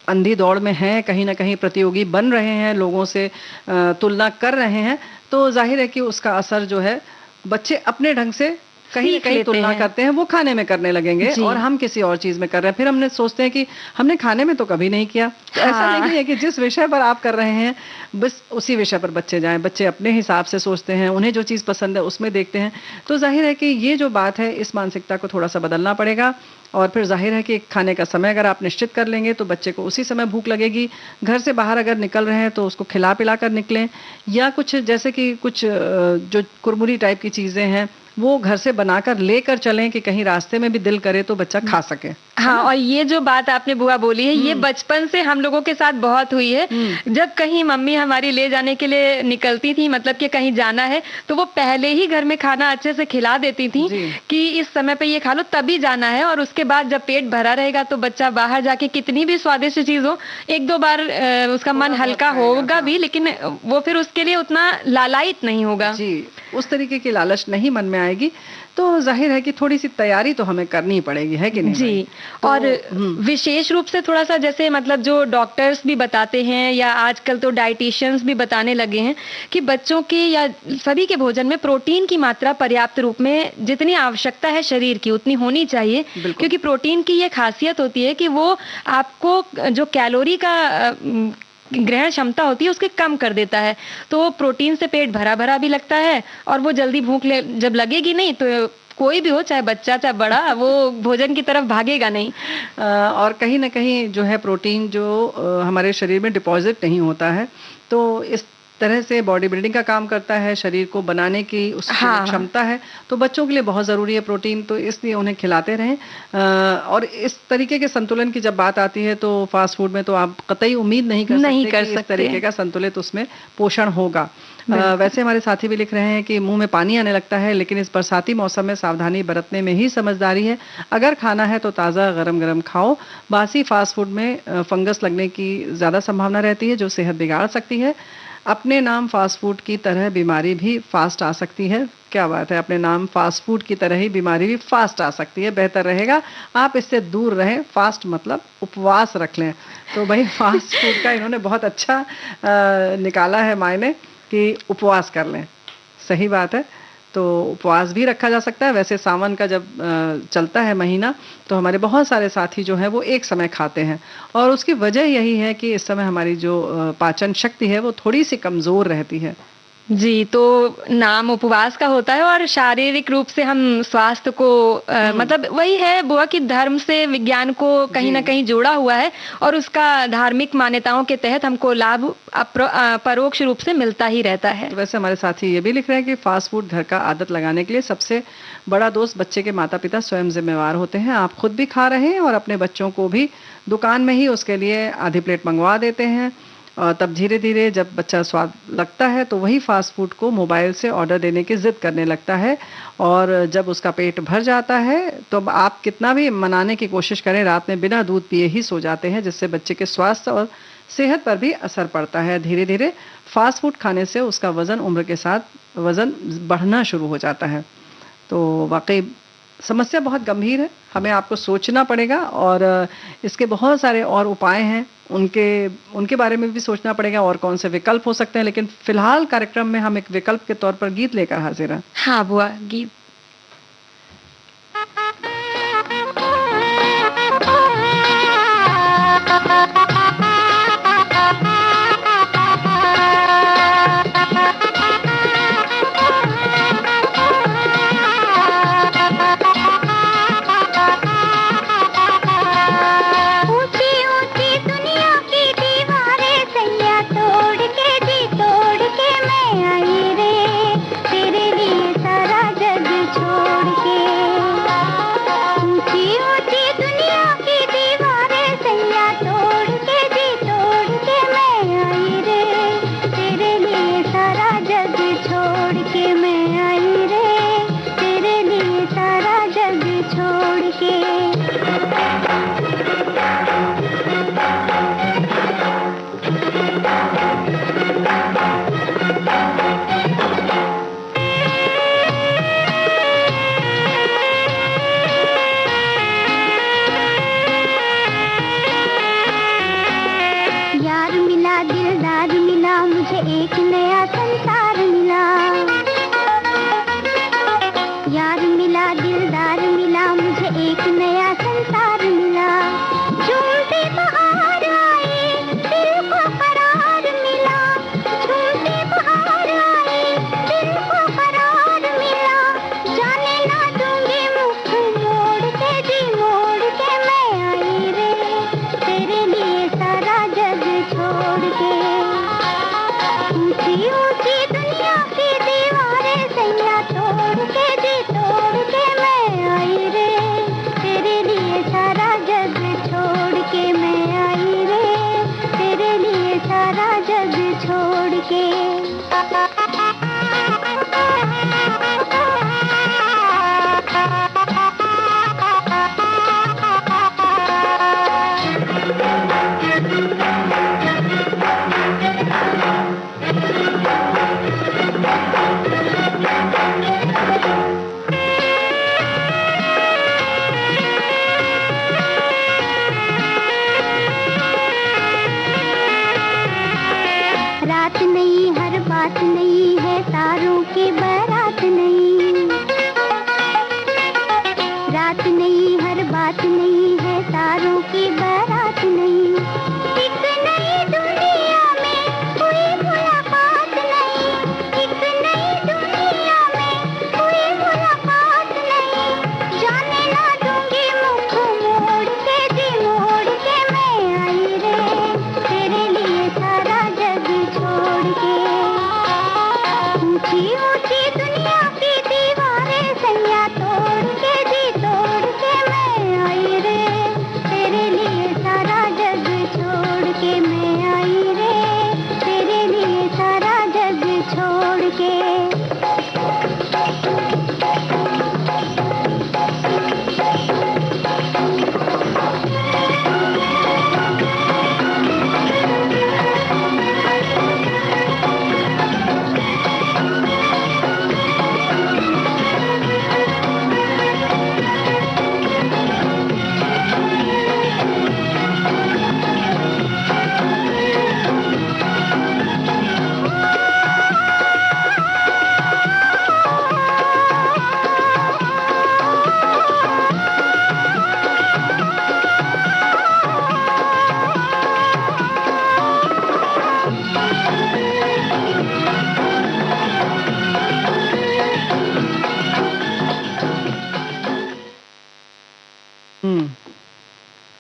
अंधी दौड़ में हैं, कहीं ना कहीं प्रतियोगी बन रहे हैं, लोगों से तुलना कर रहे हैं, तो जाहिर है कि उसका असर जो है बच्चे अपने ढंग से कहीं ना कहीं तुलना करते हैं, वो खाने में करने लगेंगे और हम किसी और चीज में कर रहे हैं। फिर हमने सोचते हैं कि हमने खाने में तो कभी नहीं किया। तो ऐसा नहीं है कि जिस विषय पर आप कर रहे हैं बस उसी विषय पर बच्चे जाएं। बच्चे अपने हिसाब से सोचते हैं, उन्हें जो चीज पसंद है उसमें देखते हैं। तो जाहिर है कि ये जो बात है, इस मानसिकता को थोड़ा सा बदलना पड़ेगा। और फिर जाहिर है कि खाने का समय अगर आप निश्चित कर लेंगे तो बच्चे को उसी समय भूख लगेगी। घर से बाहर अगर निकल रहे हैं तो उसको खिला पिला कर निकलें, या कुछ जैसे कि कुछ जो कुरमुरी टाइप की चीजें हैं वो घर से बनाकर लेकर चलें कि कहीं रास्ते में भी दिल करे तो बच्चा खा सके। हाँ, और ये जो बात आपने बुआ बोली है, ये बचपन से हम लोगों के साथ बहुत हुई है। जब कहीं मम्मी हमारी ले जाने के लिए निकलती थी, मतलब कि कहीं जाना है, तो वो पहले ही घर में खाना अच्छे से खिला देती थी कि इस समय पे ये खा लो तभी जाना है। और उसके बाद जब पेट भरा रहेगा तो बच्चा बाहर जाके कितनी भी स्वादिष्ट चीज हो, एक दो बार उसका मन हल्का होगा भी, लेकिन वो फिर उसके लिए उतना लालायित नहीं होगा। जी, उस तरीके की लालच नहीं मन में आएगी। तो जाहिर है कि थोड़ी सी तैयारी तो हमें करनी पड़ेगी, है कि नहीं? जी, तो, और विशेष रूप से थोड़ा सा जैसे मतलब जो डॉक्टर्स भी बताते हैं या आजकल तो डाइटिशियंस भी बताने लगे हैं कि बच्चों के या सभी के भोजन में प्रोटीन की मात्रा पर्याप्त रूप में जितनी आवश्यकता है शरीर की उतनी होनी चाहिए। क्योंकि प्रोटीन की ये खासियत होती है कि वो आपको जो कैलोरी का ग्रहण क्षमता होती है उसके कम कर देता है। तो प्रोटीन से पेट भरा भरा भी लगता है और वो जल्दी भूख जब लगेगी नहीं तो कोई भी हो, चाहे बच्चा चाहे बड़ा, वो भोजन की तरफ भागेगा नहीं। और कहीं ना कहीं जो है प्रोटीन जो हमारे शरीर में डिपॉजिट नहीं होता है, तो इस तरह से बॉडी बिल्डिंग का काम करता है, शरीर को बनाने की उसकी क्षमता है। तो बच्चों के लिए बहुत ज़रूरी है प्रोटीन, तो इसलिए उन्हें खिलाते रहें। और इस तरीके के संतुलन की जब बात आती है तो फास्ट फूड में तो आप कतई उम्मीद नहीं कर सकते कि इस तरीके का संतुलित उसमें पोषण होगा। वैसे हमारे साथी भी लिख रहे हैं कि मुंह में पानी आने लगता है, लेकिन इस बरसाती मौसम में सावधानी बरतने में ही समझदारी है। अगर खाना है तो ताज़ा गरम गरम खाओ। बासी फास्ट फूड में फंगस लगने की ज़्यादा संभावना रहती है जो सेहत बिगाड़ सकती है। अपने नाम फास्ट फूड की तरह बीमारी भी फास्ट आ सकती है। क्या बात है, अपने नाम फास्ट फूड की तरह ही बीमारी भी फास्ट आ सकती है। बेहतर रहेगा आप इससे दूर रहें। फास्ट मतलब उपवास रख लें। तो भाई फास्ट फूड का इन्होंने बहुत अच्छा निकाला है मायने कि उपवास कर लें। सही बात है, तो उपवास भी रखा जा सकता है। वैसे सावन का जब चलता है महीना तो हमारे बहुत सारे साथी जो हैं वो एक समय खाते हैं, और उसकी वजह यही है कि इस समय हमारी जो पाचन शक्ति है वो थोड़ी सी कमज़ोर रहती है। जी, तो नाम उपवास का होता है और शारीरिक रूप से हम स्वास्थ्य को मतलब वही है बुआ कि धर्म से विज्ञान को कहीं ना कहीं जोड़ा हुआ है और उसका धार्मिक मान्यताओं के तहत हमको लाभ परोक्ष रूप से मिलता ही रहता है। तो वैसे हमारे साथी ये भी लिख रहे हैं कि फास्ट फूड घर का आदत लगाने के लिए सबसे बड़ा दोस्त बच्चे के माता पिता स्वयं जिम्मेवार होते हैं। आप खुद भी खा रहे हैं और अपने बच्चों को भी दुकान में ही उसके लिए आधी प्लेट मंगवा देते हैं, और तब धीरे धीरे जब बच्चा स्वाद लगता है तो वही फास्ट फूड को मोबाइल से ऑर्डर देने की जिद करने लगता है, और जब उसका पेट भर जाता है तो आप कितना भी मनाने की कोशिश करें, रात में बिना दूध पिए ही सो जाते हैं, जिससे बच्चे के स्वास्थ्य और सेहत पर भी असर पड़ता है। धीरे धीरे फास्ट फूड खाने से उसका वज़न उम्र के साथ वज़न बढ़ना शुरू हो जाता है। तो वाकई समस्या बहुत गंभीर है, हमें आपको सोचना पड़ेगा और इसके बहुत सारे और उपाय हैं, उनके बारे में भी सोचना पड़ेगा और कौन से विकल्प हो सकते हैं। लेकिन फिलहाल कार्यक्रम में हम एक विकल्प के तौर पर गीत लेकर हाजिर हैं। हाँ बुआ, गीत।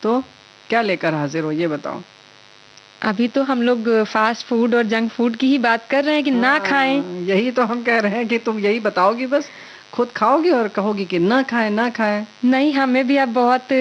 तो क्या लेकर हाजिर हो ये बताओ। अभी तो हम लोग फास्ट फूड और जंक फूड की ही बात कर रहे हैं कि ना खाएं। यही तो हम कह रहे हैं कि तुम यही बताओगी, बस खुद खाओगी और कहोगी कि ना खाएं ना खाएं। नहीं, हमें भी अब बहुत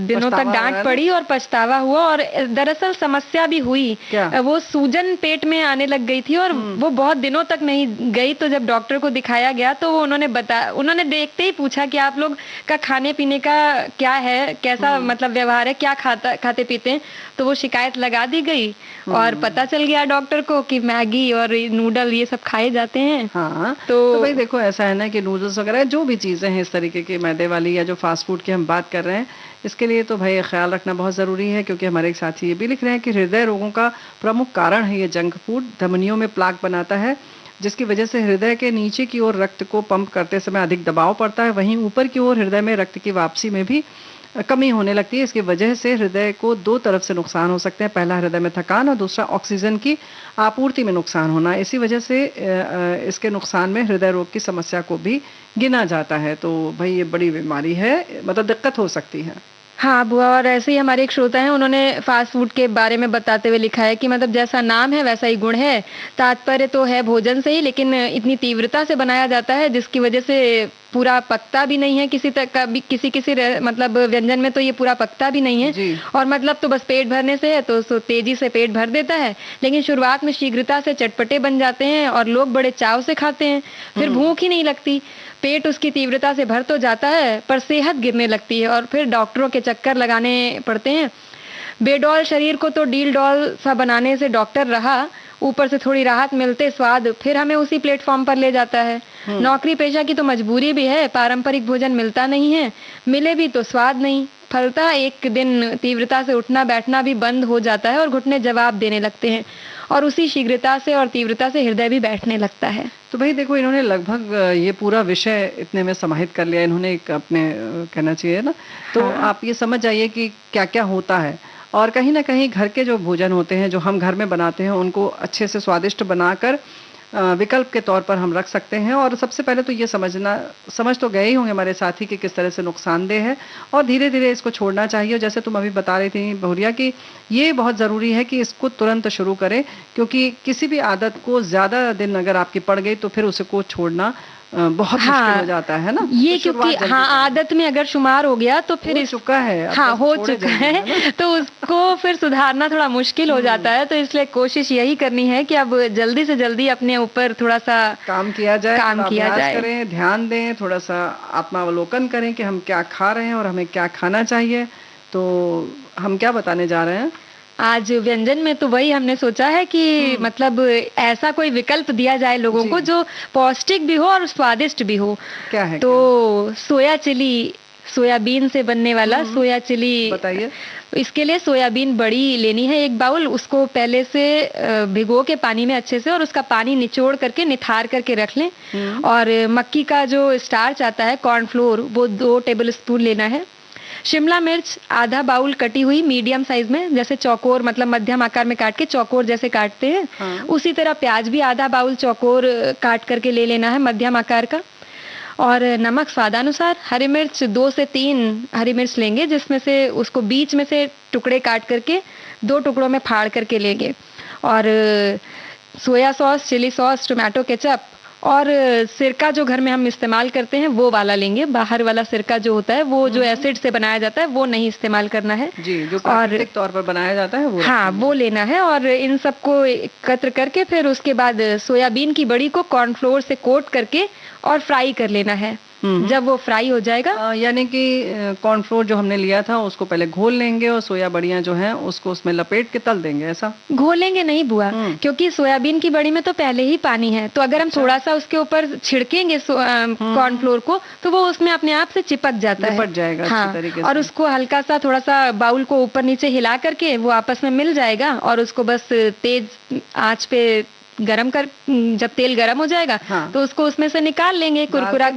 दिनों तक डांट पड़ी और पछतावा हुआ। और दरअसल समस्या भी हुई, वो सूजन पेट में आने लग गई थी और वो बहुत दिनों तक नहीं गई। तो जब डॉक्टर को दिखाया गया तो उन्होंने देखते ही पूछा कि आप लोग का खाने पीने का क्या है, कैसा मतलब व्यवहार है, क्या खाते पीते हैं। तो वो शिकायत लगा दी गई और पता चल गया डॉक्टर को कि मैगी और नूडल ये सब खाए जाते हैं। हाँ, तो भाई देखो ऐसा है ना कि नूडल नूडल्स वगैरह जो भी चीज़ें हैं इस तरीके की मैदे वाली या जो फास्ट फूड की हम बात कर रहे हैं, इसके लिए तो भाई ख्याल रखना बहुत ज़रूरी है, क्योंकि हमारे एक साथी ये भी लिख रहे हैं कि हृदय रोगों का प्रमुख कारण है ये जंक फूड। धमनियों में प्लाक बनाता है, जिसकी वजह से हृदय के नीचे की ओर रक्त को पंप करते समय अधिक दबाव पड़ता है। वहीं ऊपर की ओर हृदय में रक्त की वापसी में भी कमी होने लगती है। इसकी वजह से हृदय को दो तरफ से नुकसान हो सकते हैं, पहला हृदय में थकान और दूसरा ऑक्सीजन की आपूर्ति में नुकसान होना। इसी वजह से इसके नुकसान में हृदय रोग की समस्या को भी गिना जाता है। तो भाई ये बड़ी बीमारी है, मतलब दिक्कत हो सकती है। हाँ बुआ, और ऐसे ही हमारे एक श्रोता हैं, उन्होंने फास्ट फूड के बारे में बताते हुए लिखा है कि मतलब जैसा नाम है वैसा ही गुण है। तात्पर्य तो है भोजन से ही, लेकिन इतनी तीव्रता से बनाया जाता है जिसकी वजह से पूरा पकता भी नहीं है किसी तक का भी, किसी मतलब व्यंजन में तो ये पूरा पकता भी नहीं है। और मतलब तो बस पेट भरने से है, तो तेजी से पेट भर देता है, लेकिन शुरुआत में शीघ्रता से चटपटे बन जाते हैं और लोग बड़े चाव से खाते हैं। फिर भूख ही नहीं लगती, पेट उसकी तीव्रता से भर तो जाता है पर सेहत गिरने लगती है और फिर डॉक्टरों के चक्कर लगाने पड़ते हैं। बेडौल शरीर को तो डील डॉल सा बनाने से डॉक्टर रहा, ऊपर से थोड़ी राहत मिलते स्वाद फिर हमें उसी प्लेटफॉर्म पर ले जाता है। नौकरी पेशा की तो मजबूरी भी है, पारंपरिक भोजन मिलता नहीं है, मिले भी तो स्वाद नहीं। फलता एक दिन तीव्रता से उठना बैठना भी बंद हो जाता है और घुटने जवाब देने लगते हैं और उसी शीघ्रता से और तीव्रता से हृदय भी बैठने लगता है। तो भाई देखो, इन्होंने लगभग ये पूरा विषय इतने में समाहित कर लिया इन्होंने, एक अपने कहना चाहिए ना। तो हाँ। आप ये समझ जाइए कि क्या क्या होता है, और कहीं ना कहीं घर के जो भोजन होते हैं जो हम घर में बनाते हैं उनको अच्छे से स्वादिष्ट बनाकर विकल्प के तौर पर हम रख सकते हैं। और सबसे पहले तो ये समझ तो गए ही होंगे हमारे साथी कि किस तरह से नुकसानदेह है, और धीरे धीरे इसको छोड़ना चाहिए। जैसे तुम अभी बता रही थी बहुरिया कि ये बहुत ज़रूरी है कि इसको तुरंत शुरू करें, क्योंकि किसी भी आदत को ज़्यादा दिन अगर आपकी पड़ गई तो फिर उसको छोड़ना बहुत मुश्किल हो जाता है ना। ये तो क्योंकि हाँ आदत में अगर शुमार हो गया तो फिर चुका है, हाँ हो चुका है तो उसको फिर सुधारना थोड़ा मुश्किल हो जाता है। तो इसलिए कोशिश यही करनी है कि अब जल्दी से जल्दी अपने ऊपर थोड़ा सा काम किया जाए, करें, ध्यान दें, थोड़ा सा आत्मावलोकन करें कि हम क्या खा रहे हैं और हमें क्या खाना चाहिए। तो हम क्या बताने जा रहे हैं आज व्यंजन में, तो वही हमने सोचा है कि मतलब ऐसा कोई विकल्प दिया जाए लोगों को जो पौष्टिक भी हो और स्वादिष्ट भी हो। क्या है? तो सोया चिली, सोयाबीन से बनने वाला सोया चिली बताइए। इसके लिए सोयाबीन बड़ी लेनी है 1 बाउल, उसको पहले से भिगो के पानी में अच्छे से और उसका पानी निचोड़ करके निथार करके रख लें। और मक्की का जो स्टार्च आता है कॉर्नफ्लोर, वो 2 टेबल स्पून लेना है। शिमला मिर्च आधा बाउल कटी हुई मीडियम साइज में, जैसे चौकोर मतलब मध्यम आकार में काट के चौकोर जैसे काटते हैं उसी तरह प्याज भी आधा बाउल चौकोर काट करके ले लेना है मध्यम आकार का। और नमक स्वादानुसार। हरी मिर्च 2 से 3 हरी मिर्च लेंगे, जिसमें से उसको बीच में से टुकड़े काट करके 2 टुकड़ों में फाड़ करके लेंगे। और soya sauce, chilli sauce, tomato ketchup और सिरका जो घर में हम इस्तेमाल करते हैं वो वाला लेंगे। बाहर वाला सिरका जो होता है वो जो एसिड से बनाया जाता है वो नहीं इस्तेमाल करना है जी, जो प्राकृतिक तौर पर बनाया जाता है वो हाँ वो लेना है। और इन सबको एकत्र करके फिर उसके बाद सोयाबीन की बड़ी को कॉर्नफ्लोर से कोट करके और फ्राई कर लेना है। जब वो फ्राई हो जाएगा यानी कि कॉर्नफ्लोर जो हमने लिया था उसको पहले घोल लेंगे और सोया बड़ियां जो हैं उसको उसमें लपेट के तल देंगे। ऐसा घोलेंगे नहीं बुआ, क्योंकि सोयाबीन की बड़ी में तो पहले ही पानी है, तो अगर हम थोड़ा सा उसके ऊपर छिड़केंगे कॉर्नफ्लोर को तो वो उसमें अपने आप से चिपक जाता है, जाएगा हाँ, अच्छी तरीके से। और उसको हल्का सा थोड़ा सा बाउल को ऊपर नीचे हिला करके वो आपस में मिल जाएगा और उसको बस तेज आंच पे गरम कर, जब तेल गरम हो जाएगा तो उसको उसमें से निकाल लेंगे, कुरकुरा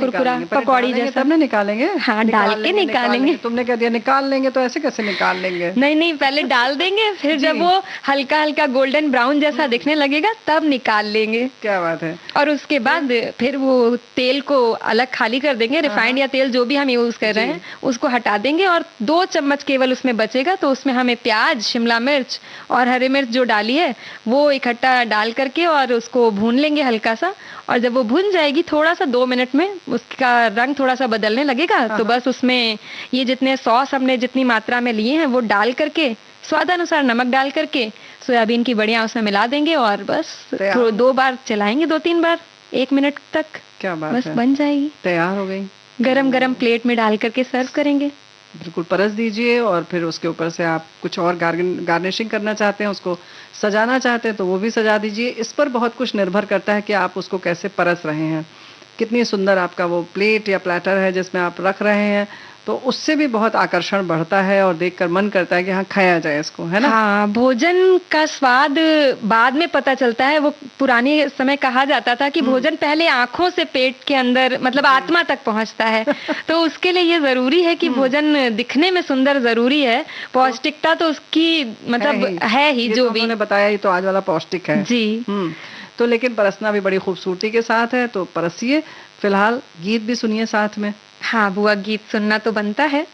पकौड़ी जैसा। तब निकालेंगे? हाँ डाल के निकालेंगे। तुमने कह दिया निकाल लेंगे, तो ऐसे कैसे निकाल लेंगे? नहीं पहले डाल देंगे, फिर जब वो हल्का हल्का गोल्डन ब्राउन जैसा दिखने लगेगा तब निकाल लेंगे। क्या बात है। और उसके बाद फिर वो तेल को अलग खाली कर देंगे, रिफाइंड या तेल जो भी हम यूज कर रहे हैं उसको हटा देंगे और 2 चम्मच केवल उसमें बचेगा। तो उसमें हमें प्याज, शिमला मिर्च और हरी मिर्च जो डाली है वो इकट्ठा डाल करके और उसको भून लेंगे हल्का सा। और जब वो भुन जाएगी थोड़ा सा 2 मिनट में उसका रंग थोड़ा सा बदलने लगेगा तो बस उसमें ये जितने सॉस हमने जितनी मात्रा में लिए हैं वो डाल करके स्वादानुसार नमक डाल करके सोयाबीन की बड़ियां उसमें मिला देंगे और बस 2 बार चलाएंगे, 2-3 बार 1 मिनट तक। क्या बात बस है, बन जाएगी, तैयार हो गई। गरम गरम प्लेट में डाल करके सर्व करेंगे। बिल्कुल परस दीजिए और फिर उसके ऊपर से आप कुछ और गार्निशिंग करना चाहते हैं, उसको सजाना चाहते हैं तो वो भी सजा दीजिए। इस पर बहुत कुछ निर्भर करता है कि आप उसको कैसे परस रहे हैं। कितनी सुंदर आपका वो प्लेट या प्लेटर है जिसमें आप रख रहे हैं, तो उससे भी बहुत आकर्षण बढ़ता है और देखकर मन करता है कि हाँ खाया जाए इसको, है ना? हाँ, भोजन का स्वाद बाद में पता चलता है। वो पुराने समय कहा जाता था कि भोजन पहले आंखों से पेट के अंदर मतलब आत्मा तक पहुंचता है। तो उसके लिए ये जरूरी है कि भोजन दिखने में सुंदर जरूरी है, पौष्टिकता तो उसकी मतलब है ही। जो भी उन्होंने बताया, ये तो आज वाला पौष्टिक है जी। तो लेकिन परसना भी बड़ी खूबसूरती के साथ है, तो परसिए। फिलहाल गीत भी सुनिए साथ में। हाँ बुआ, गीत सुनना तो बनता है।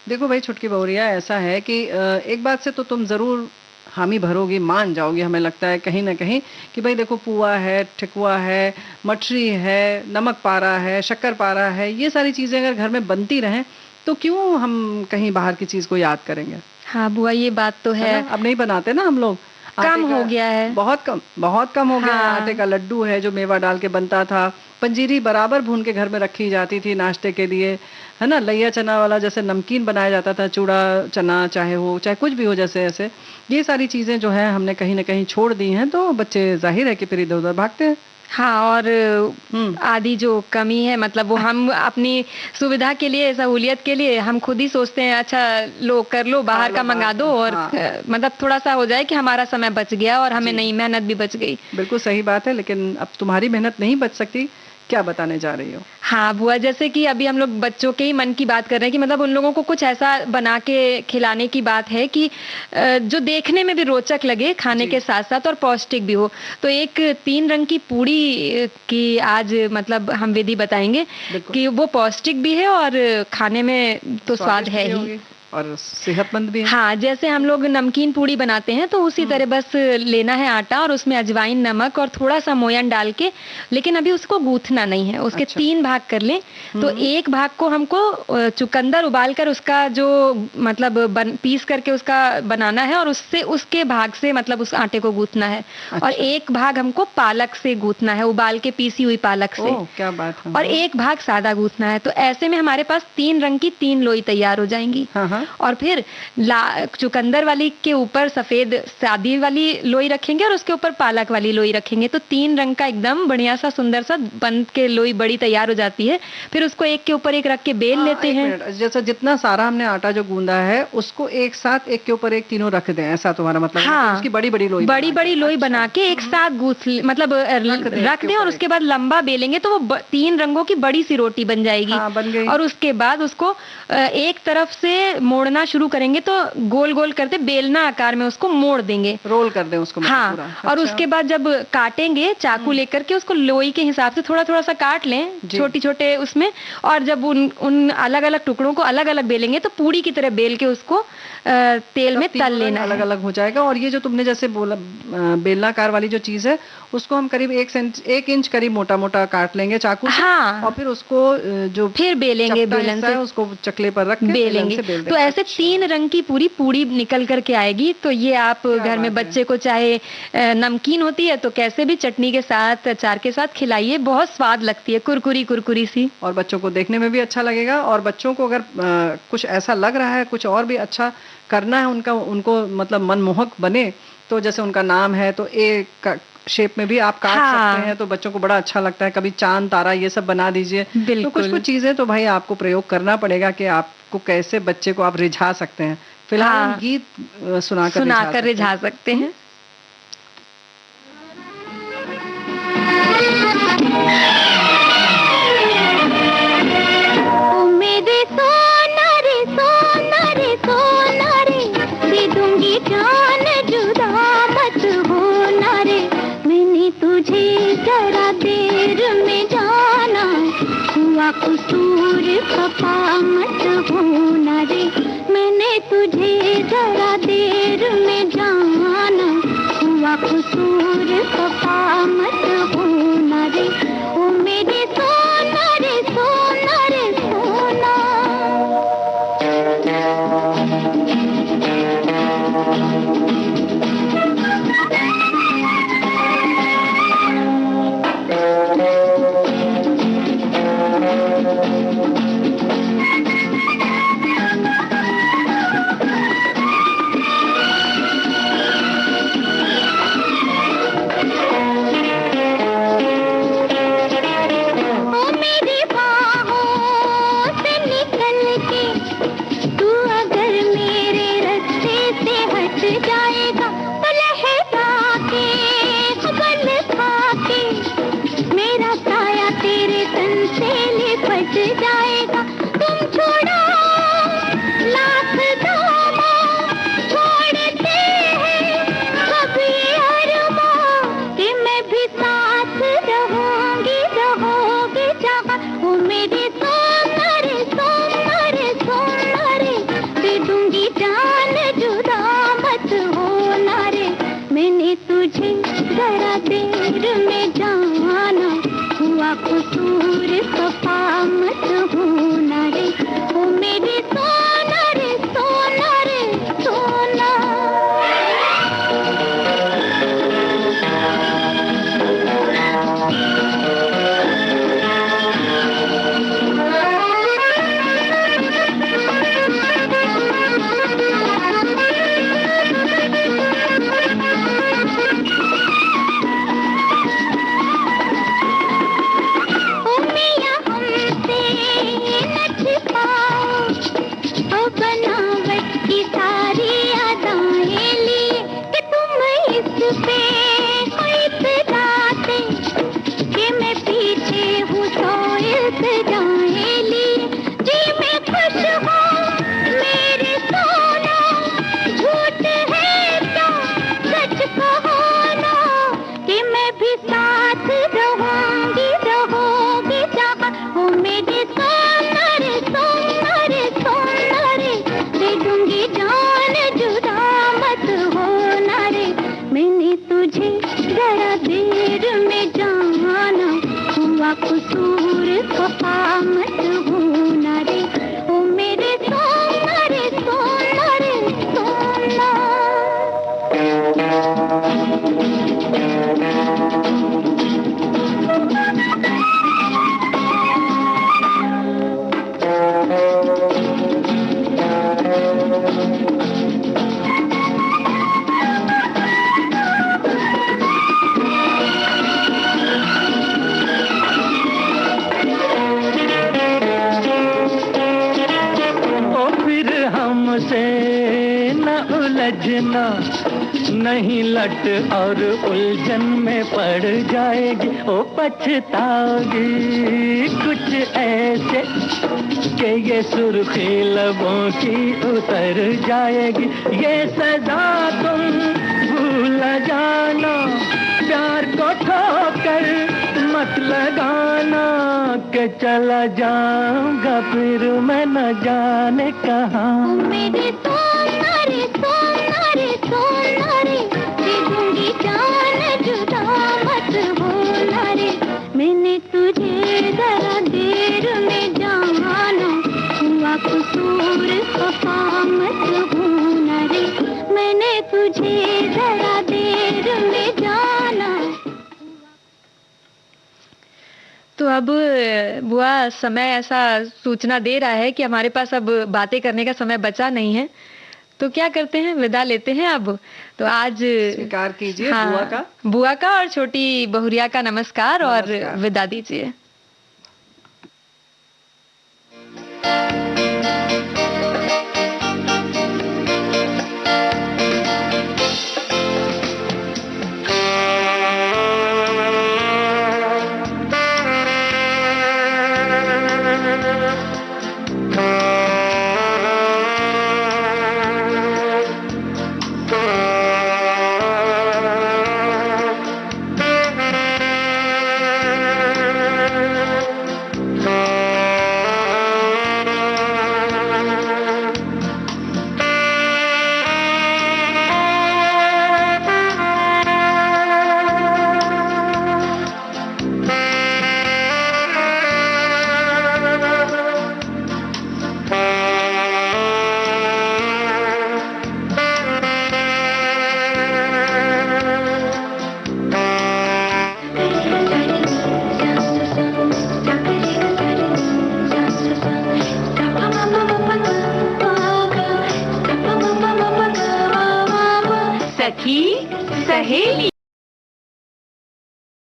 देखो भाई छुटकी बहुरिया, ऐसा है कि एक बात से तो तुम जरूर हामी भरोगी, मान जाओगी हमें लगता है कहीं ना कहीं कि भाई देखो पुआ है, ठेकुआ है, मठरी है, नमक पारा है, शक्कर पारा है, ये सारी चीजें अगर घर में बनती रहें तो क्यों हम कहीं बाहर की चीज को याद करेंगे। हाँ बुआ, ये बात तो है। अब नहीं बनाते ना हम लोग, कम हो गया है, बहुत कम हो गया। हाँ। आटे का लड्डू है जो मेवा डाल के बनता था, पंजीरी बराबर भून के घर में रखी जाती थी नाश्ते के लिए, है ना, लैया चना वाला जैसे नमकीन बनाया जाता था, चूड़ा चना चाहे हो, चाहे कुछ भी हो, जैसे ऐसे ये सारी चीजें जो है हमने कहीं ना कहीं छोड़ दी हैं, तो बच्चे जाहिर है कि फिर इधर उधर भागते हैं। हाँ, और आदि जो कमी है मतलब वो हम अपनी सुविधा के लिए, सहूलियत के लिए हम खुद ही सोचते हैं, अच्छा लो कर लो, बाहर का मंगा दो, और मतलब थोड़ा सा हो जाए कि हमारा समय बच गया और हमें नई मेहनत भी बच गई। बिल्कुल सही बात है, लेकिन अब तुम्हारी मेहनत नहीं बच सकती, क्या बताने जा रही हो? हाँ बुआ, जैसे कि अभी हम लोग बच्चों के ही मन की बात कर रहे हैं कि मतलब उन लोगों को कुछ ऐसा बना के खिलाने की बात है कि जो देखने में भी रोचक लगे, खाने के साथ साथ, और पौष्टिक भी हो। तो एक 3 रंग की पूड़ी की आज मतलब हम विधि बताएंगे कि वो पौष्टिक भी है और खाने में तो स्वाद है ही और सेहतमंद भी है। हाँ, जैसे हम लोग नमकीन पूड़ी बनाते हैं तो उसी तरह बस लेना है आटा और उसमें अजवाइन, नमक और थोड़ा सा मोयन डाल के, लेकिन अभी उसको गूंथना नहीं है, उसके 3 भाग कर लें। तो एक भाग को हमको चुकंदर उबाल कर उसका जो मतलब पीस करके उसका बनाना है, और उससे उसके भाग से मतलब उस आटे को गूंथना है। और एक भाग हमको पालक से गूंथना है, उबाल के पीसी हुई पालक से। क्या बात है। और एक भाग सादा गूंथना है। तो ऐसे में हमारे पास 3 रंग की 3 लोई तैयार हो जाएंगी। और फिर चुकंदर वाली के ऊपर सफेद सादी वाली लोई रखेंगे और उसके ऊपर पालक वाली लोई रखेंगे, तो 3 रंग का एकदम बढ़िया सा सुंदर सा बन के लोई बड़ी तैयार हो जाती है। फिर उसको एक के ऊपर एक रख के बेल लेते हैं। जैसा जितना सारा हमने आटा जो गूंदा है उसको एक साथ एक के ऊपर एक तीनों रख दें, ऐसा तुम्हारा मतलब? हाँ, उसकी बड़ी बड़ी लोई बना के एक साथ गूंथ मतलब रख दें, और उसके बाद लंबा बेलेंगे तो वो 3 रंगों की बड़ी सी रोटी बन जाएगी। बन गई। और उसके बाद उसको एक तरफ से मोड़ना शुरू करेंगे तो गोल गोल करते बेलना आकार में उसको मोड़ देंगे, रोल कर दें उसको। हाँ, पूरा। और उसके बाद जब काटेंगे चाकू लेकर के उसको लोई के हिसाब से थोड़ा थोड़ा सा काट लें, छोटी छोटे उसमें। और जब उन अलग अलग टुकड़ों को अलग अलग बेलेंगे तो पूड़ी की तरह बेल के उसको तेल में तल लेना, अलग अलग हो जाएगा। और ये जो तुमने जैसे बोला बेलनाकार वाली जो चीज है उसको हम करीब 1 इंच करीब मोटा मोटा काट लेंगे चाकू से। हाँ, और फिर उसको जो फिर बेलेंगे बेलन से, उसको चकले पर रख के बेलेंगे। तो ऐसे 3 रंग की पूड़ी निकल करके आएगी। तो ये आप घर में बच्चे को चाहे नमकीन होती है तो कैसे भी चटनी के साथ, अचार के साथ खिलाइए, बहुत स्वाद लगती है, कुरकुरी कुरकुरी सी, और बच्चों को देखने में भी अच्छा लगेगा। और बच्चों को अगर कुछ ऐसा लग रहा है कुछ और भी अच्छा करना है उनको मतलब मनमोहक बने, तो जैसे उनका नाम है तो एक शेप में भी आप काट सकते हैं, तो बच्चों को बड़ा अच्छा लगता है। कभी चांद तारा ये सब बना दीजिए। तो कुछ चीजें तो भाई आपको प्रयोग करना पड़ेगा कि आपको कैसे बच्चे को आप रिझा सकते हैं। फिलहाल हम गीत सुनाकर रिझा सकते हैं। कसूर खफा मत होना रे, मैंने तुझे जरा देर में जाना, हुआ कसूर खफा मत होना रे, ओ मेरे सोना रे सोना रे सोना। समझना, नहीं लट और उलझन में पड़ जाएगी, ओ पछताओगी कुछ ऐसे कि ये सुर्खी लबों की उतर जाएगी। ये सजा तुम भूल जाना, प्यार को ठोकर मत लगाना, के चला जाऊंगा फिर मैं न जाने कहाँ। मेरे सोना रे सोना रे सोना रे, दे दूंगी जान जुदा मत होना रे। मैंने तुझे जरा देर में जाना, हुआ कसूर खफा मत होना रे। मैंने तुझे जरा देर में जाना। तो अब बुआ समय ऐसा सूचना दे रहा है कि हमारे पास अब बातें करने का समय बचा नहीं है, तो क्या करते हैं, विदा लेते हैं अब। तो आज स्वीकार कीजिए बुआ का और छोटी बहुरिया का नमस्कार और विदा दीजिए। सखी सहेली।